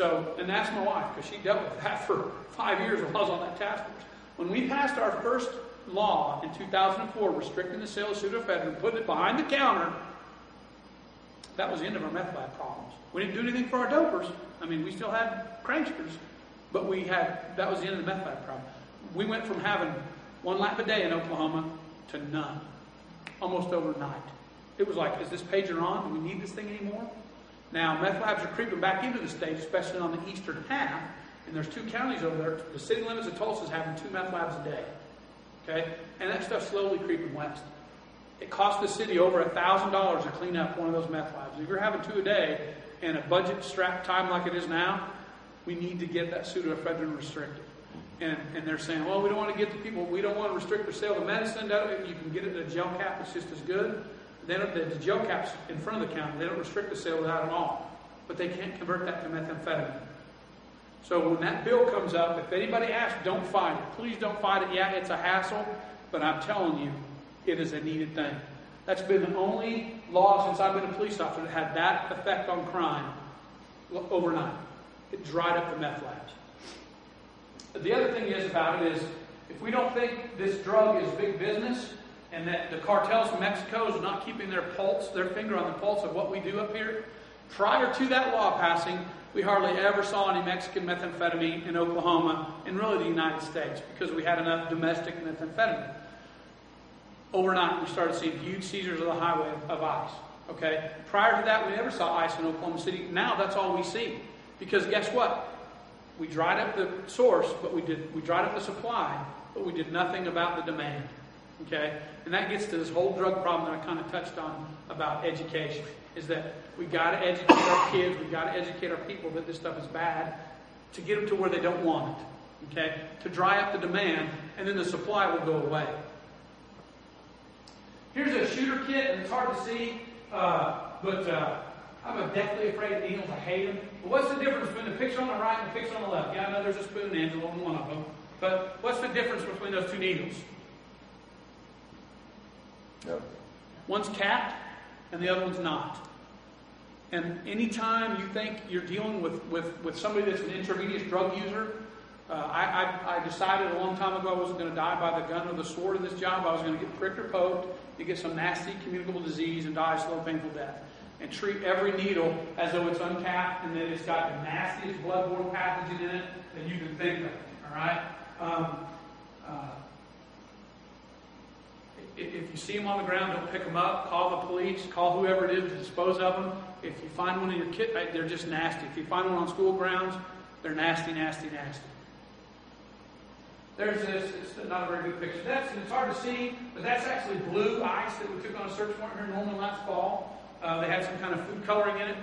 that's my wife, because she dealt with that for 5 years while I was on that task force. When we passed our first law in 2004 restricting the sale of pseudoephedrine, putting it behind the counter, that was the end of our meth lab problems. We didn't do anything for our dopers. I mean, we still had pranksters, but that was the end of the meth lab problem. We went from having 1 lab a day in Oklahoma to none, almost overnight. It was like, is this pager on? Do we need this thing anymore? Now, meth labs are creeping back into the state, especially on the eastern half, and there's 2 counties over there. The city limits of Tulsa is having 2 meth labs a day. Okay? And that stuff's slowly creeping west. It costs the city over $1,000 to clean up one of those meth labs. If you're having 2 a day and a budget-strapped time like it is now, we need to get that pseudoephedrine restricted. And they're saying, well, we don't want to get the people, we don't want to restrict the sale of medicine. You can get it in a gel cap, it's just as good. The gel caps in front of the counter, they don't restrict the sale of that at all. But they can't convert that to methamphetamine. So when that bill comes up, if anybody asks, don't fight it. Please don't fight it. Yeah, it's a hassle, but I'm telling you, it is a needed thing. That's been the only law since I've been a police officer that had that effect on crime overnight. It dried up the meth labs. The other thing is about it is, if we don't think this drug is big business and that the cartels in Mexico is not keeping their finger on the pulse of what we do up here, prior to that law passing, we hardly ever saw any Mexican methamphetamine in Oklahoma and really the United States because we had enough domestic methamphetamine. Overnight, we started seeing huge seizures of the highway of ice. Okay? Prior to that, we never saw ice in Oklahoma City. Now that's all we see. Because guess what? We dried up the source, but we dried up the supply, but we did nothing about the demand. Okay? And that gets to this whole drug problem that I kind of touched on about education. Is that we got to educate our kids, we got to educate our people that this stuff is bad to get them to where they don't want it. Okay? To dry up the demand, and then the supply will go away. Here's a shooter kit, and it's hard to see, but I'm deathly afraid of needles. I hate them. But what's the difference between the picture on the right and the picture on the left? Yeah, I know there's a spoon and Angela on one of them. But what's the difference between those two needles? Yep. One's capped, and the other one's not. And anytime you think you're dealing with somebody that's an intravenous drug user, I decided a long time ago I wasn't going to die by the gun or the sword in this job. I was going to get pricked or poked, to get some nasty communicable disease and die a slow, painful death. And treat every needle as though it's uncapped and that it's got the nastiest bloodborne pathogen in it that you can think of. All right? If you see them on the ground, don't pick them up. Call the police. Call whoever it is to dispose of them. If you find one in your kit, they're just nasty. If you find one on school grounds, they're nasty, nasty, nasty. There's this. It's not a very good picture. It's hard to see, but that's actually blue ice that we took on a search warrant here in Norman last fall. They had some kind of food coloring in it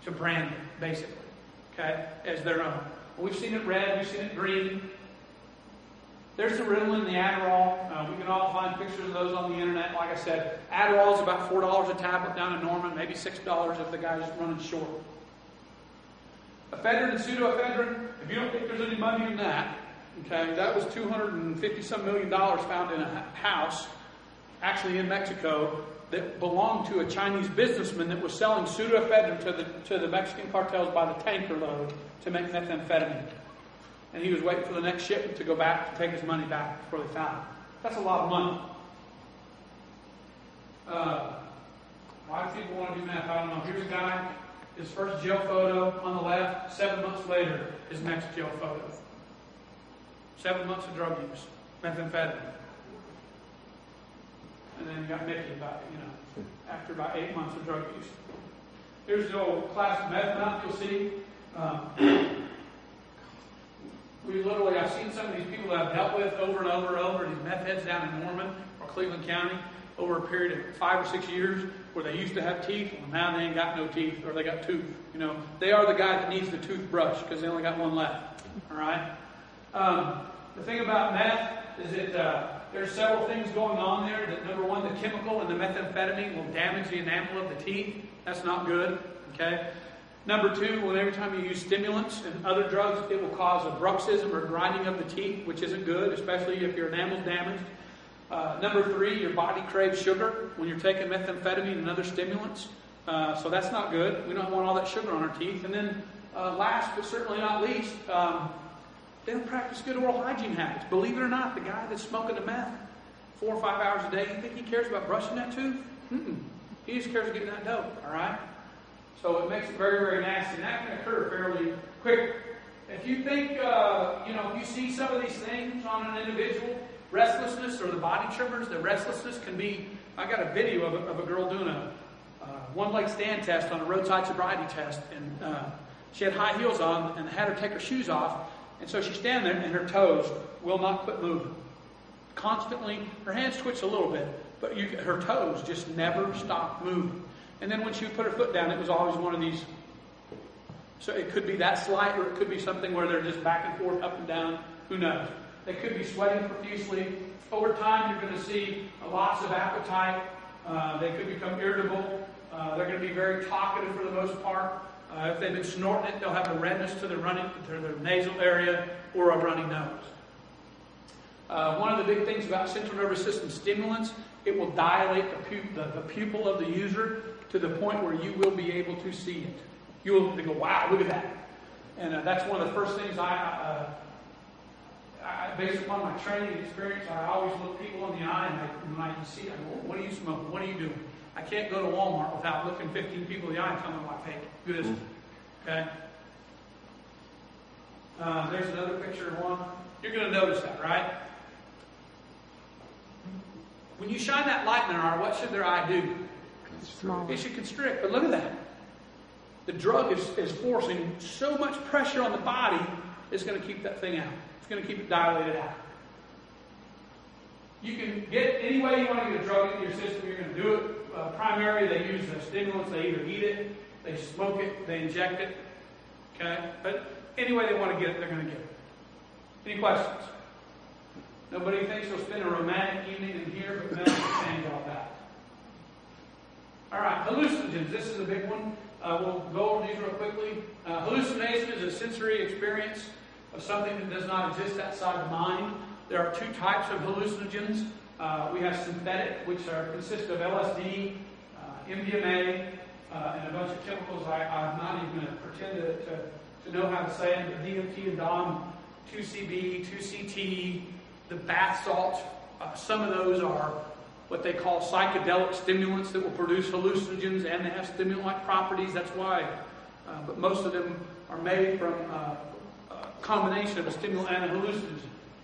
to brand it, basically, okay, as their own. We've seen it red. We've seen it green. There's the Ritalin, the Adderall. We can all find pictures of those on the internet. Like I said, Adderall is about $4 a tablet down in Norman, maybe $6 if the guy's running short. Ephedrine and pseudoephedrine, if you don't think there's any money in that, okay, that was $250-some million found in a house, actually in Mexico, that belonged to a Chinese businessman that was selling pseudoephedrine to the Mexican cartels by the tanker load to make methamphetamine. And he was waiting for the next shipment to go back to take his money back before they found it. That's a lot of money. Why do people want to do meth? I don't know. Here's a guy, his first jail photo on the left. 7 months later, his next jail photo. 7 months of drug use, methamphetamine. And then you got Mickey after about 8 months of drug use. Here's the old classic meth mouth you'll see. I've seen some of these people that I've dealt with over and over and over, these meth heads down in Norman or Cleveland County, over a period of 5 or 6 years, where they used to have teeth, and now they ain't got no teeth, or they got tooth. They are the guy that needs the toothbrush because they only got one left. All right. The thing about meth is that there's several things going on there. That number one, the chemical in the methamphetamine will damage the enamel of the teeth. That's not good. Okay. Number two, every time you use stimulants and other drugs, it will cause a bruxism or grinding of the teeth, which isn't good, especially if your enamel's damaged. Number three, your body craves sugar when you're taking methamphetamine and other stimulants. So that's not good. We don't want all that sugar on our teeth. And then last but certainly not least, they don't practice good oral hygiene habits. Believe it or not, the guy that's smoking the meth 4 or 5 hours a day, you think he cares about brushing that tooth? He just cares about getting that dope, all right? So it makes it very, very nasty, and that can occur fairly quick. If you think, if you see some of these things on an individual, restlessness or the body tremors, the restlessness can be, I got a video of a girl doing a one-leg stand test on a roadside sobriety test, and she had high heels on and had her take her shoes off, and so she's standing there and her toes will not quit moving. Constantly, her hands twitch a little bit, but her toes just never stop moving. And then when she would put her foot down, it was always one of these. So it could be that slight, or it could be something where they're just back and forth, up and down. Who knows? They could be sweating profusely. Over time, you're going to see lots of appetite. They could become irritable. They're going to be very talkative for the most part. If they've been snorting it, they'll have a redness to their nasal area or a runny nose. One of the big things about central nervous system stimulants it will dilate the pupil of the user to the point where you will be able to see it. You will go, wow, look at that. And that's one of the first things I based upon my training experience, I always look people in the eye, and when I see it, I go, what are you smoking? What are you doing? I can't go to Walmart without looking 15 people in the eye and telling them I take it. Do this. Okay? There's another picture of one. You're going to notice that, right? When you shine that light in their eye, what should their eye do? Small. It should constrict. But look at that. The drug is forcing so much pressure on the body, it's going to keep that thing out. It's going to keep it dilated out. You can get any way you want to get a drug into your system, you're going to do it. Primarily, they use stimulants. They either eat it, they smoke it, they inject it. Okay? But any way they want to get it, they're going to get it. Any questions? Nobody thinks they'll spend a romantic evening in here, but men will change all that. All right, hallucinogens. This is a big one. We'll go over these real quickly. Hallucination is a sensory experience of something that does not exist outside the mind. There are two types of hallucinogens. We have synthetic, which consist of LSD, MDMA, and a bunch of chemicals. I'm not even going to pretend to know how to say it, but DMT and DOM, 2CB, 2CT, the bath salts. Some of those are what they call psychedelic stimulants that will produce hallucinogens, and they have stimulant-like properties. That's why. But most of them are made from a combination of a stimulant and a hallucinogen.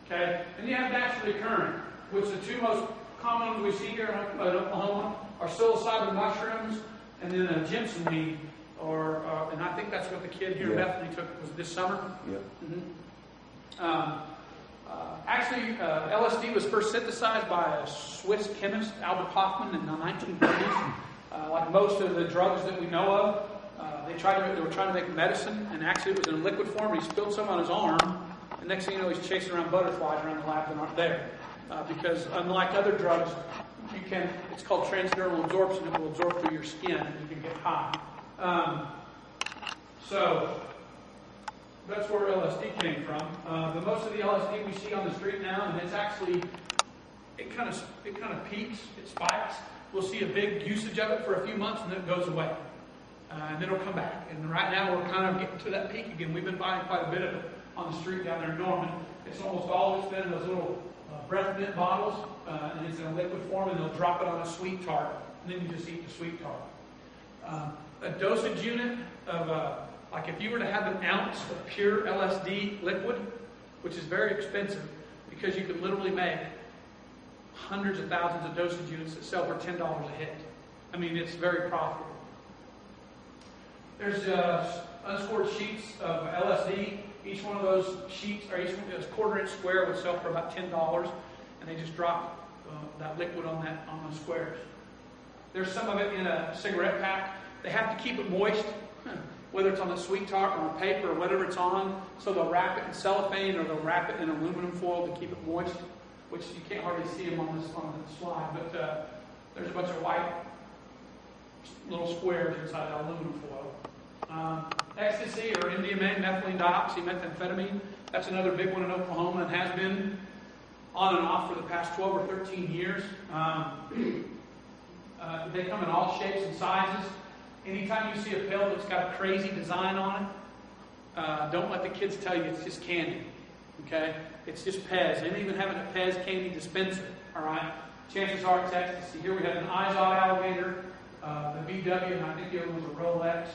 Okay? And you have naturally occurring, which the two most common ones we see here in Oklahoma are psilocybin mushrooms and then a Jimson weed, and I think that's what the kid here in Bethany took was this summer. Yeah. Mm-hmm. Actually, LSD was first synthesized by a Swiss chemist, Albert Hoffman, in the 1930s. Like most of the drugs that we know of, they were trying to make medicine, and actually it was in liquid form. He spilled some on his arm, and next thing you know, he's chasing around butterflies around the lab that aren't there. Because unlike other drugs, it's called transdermal absorption. It will absorb through your skin, and you can get high. So that's where LSD came from. But most of the LSD we see on the street now, and it's actually it kind of peaks, it spikes. We'll see a big usage of it for a few months, and then it goes away, and then it'll come back. And right now we're kind of getting to that peak again. We've been buying quite a bit of it on the street down there in Norman. It's almost always been those little breath mint bottles, and it's in a liquid form, and they'll drop it on a sweet tart, and then you just eat the sweet tart. A dosage unit of like if you were to have an ounce of pure LSD liquid, which is very expensive because you can literally make hundreds of thousands of dosage units that sell for $10 a hit. I mean, it's very profitable. There's unscored sheets of LSD. Each one of those sheets, or each one is quarter-inch square, would sell for about $10, and they just drop that liquid on those squares. There's some of it in a cigarette pack. They have to keep it moist, whether it's on a sweet tart or on paper or whatever it's on. So they'll wrap it in cellophane or they'll wrap it in aluminum foil to keep it moist, which you can't hardly see them on the slide. But there's a bunch of white little squares inside that aluminum foil. Ecstasy or MDMA, methylene dioxymethamphetamine. That's another big one in Oklahoma and has been on and off for the past 12 or 13 years. They come in all shapes and sizes. Anytime you see a pill that's got a crazy design on it, don't let the kids tell you it's just candy. Okay? It's just Pez. They even have a Pez candy dispenser. All right? Chances are it's ecstasy. Here we have an Izod alligator, the VW, and I think the other one was a Rolex.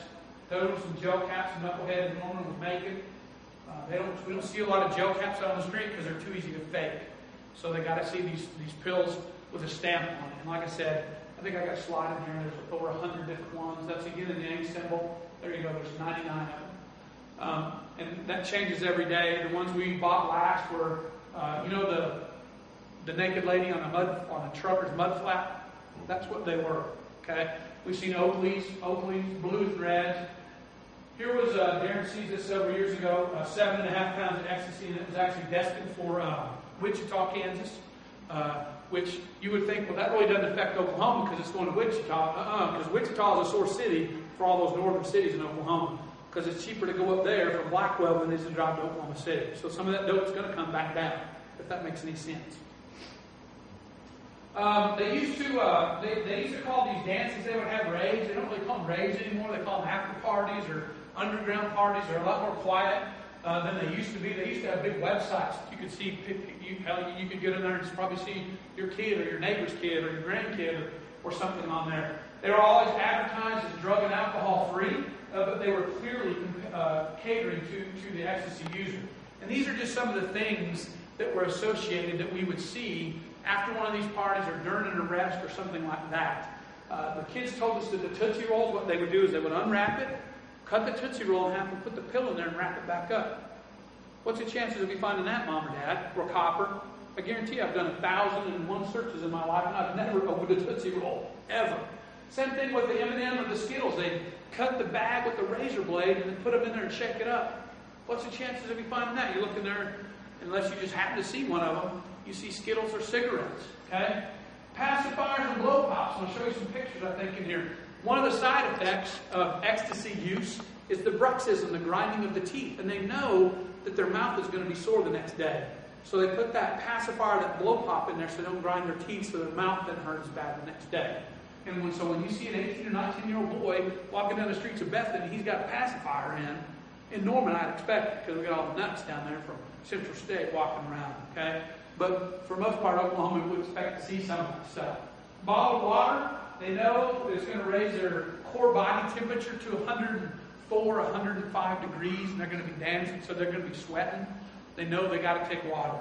Those were some gel caps Knucklehead and Norman was making. We don't see a lot of gel caps out on the street because they're too easy to fake. So they got to see these pills with a stamp on it. And like I said, I think I got a slide in here. There's over 100 different ones. That's again the Yang symbol. There you go. There's 99 of them. And that changes every day. The ones we bought last were, the naked lady on a trucker's mud flap. That's what they were. Okay. We've seen Oakleys, blues and reds. Here was Darren sees this several years ago. 7.5 pounds of ecstasy, and it was actually destined for Wichita, Kansas. Which you would think, well, that really doesn't affect Oklahoma because it's going to Wichita. Because Wichita is a source city for all those northern cities in Oklahoma. Because it's cheaper to go up there from Blackwell than it is to drive to Oklahoma City. 'City. So some of that dope is going to come back down, if that makes any sense. They used to call these dances they would have raves. They don't really call them raves anymore. They call them after parties or underground parties. They're a lot more quiet than they used to be. They used to have big websites. You could see, you could get in there and probably see your kid or your neighbor's kid or your grandkid or something on there. They were always advertised as drug and alcohol free, but they were clearly catering to the ecstasy user. And these are just some of the things that were associated that we would see after one of these parties or during an arrest or something like that. The kids told us that the Tootsie Rolls, what they would do is they would unwrap it, cut the Tootsie Roll in half and put the pill in there and wrap it back up. What's the chances of me finding that, Mom or Dad? Or copper? I guarantee you I've done 1,001 searches in my life and I've never opened a Tootsie Roll. Ever. Same thing with the M&M or the Skittles. They cut the bag with the razor blade and then put them in there and shake it up. What's the chances of me finding that? You look in there, unless you just happen to see one of them, you see Skittles or cigarettes. Okay? Pacifiers and blow pops. I'll show you some pictures, I think, in here. One of the side effects of ecstasy use is the bruxism, the grinding of the teeth. And they know that their mouth is going to be sore the next day. So they put that pacifier, that blow pop in there so they don't grind their teeth so their mouth then hurts bad the next day. And so when you see an 18 or 19-year-old boy walking down the streets of Bethany, he's got a pacifier in Norman, I'd expect it, because we got all the nuts down there from Central State walking around, okay? But for most part, Oklahoma, we would expect to see some of that stuff. Bottled water, they know it's going to raise their core body temperature to 104, 105 degrees, and they're going to be dancing, so they're going to be sweating. They know they got to take water.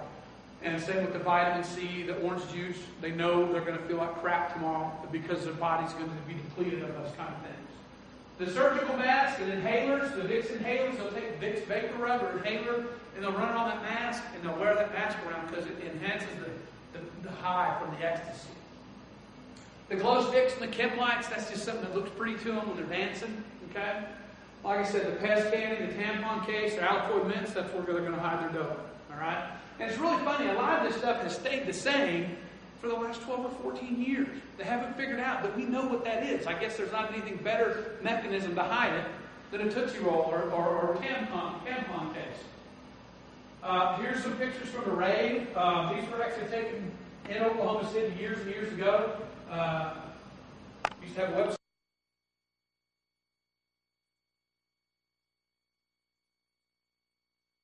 And same with the vitamin C, the orange juice. They know they're going to feel like crap tomorrow because their body's going to be depleted of those kind of things. The surgical mask and inhalers, the Vicks inhalers, they'll take Vicks Vapor Rub or inhaler, and they'll run it on that mask, and they'll wear that mask around because it enhances the high from the ecstasy. The glow sticks and the chem lights, that's just something that looks pretty to them when they're dancing, okay? Like I said, the Pez candy, the tampon case, the Altoid mints, that's where they're going to hide their dope, all right? And it's really funny, a lot of this stuff has stayed the same for the last 12 or 14 years. They haven't figured out, but we know what that is. I guess there's not anything better mechanism to hide it than a Tootsie Roll or a tampon case. Here's some pictures from the rave. These were actually taken in Oklahoma City years and years ago. Used to have a website.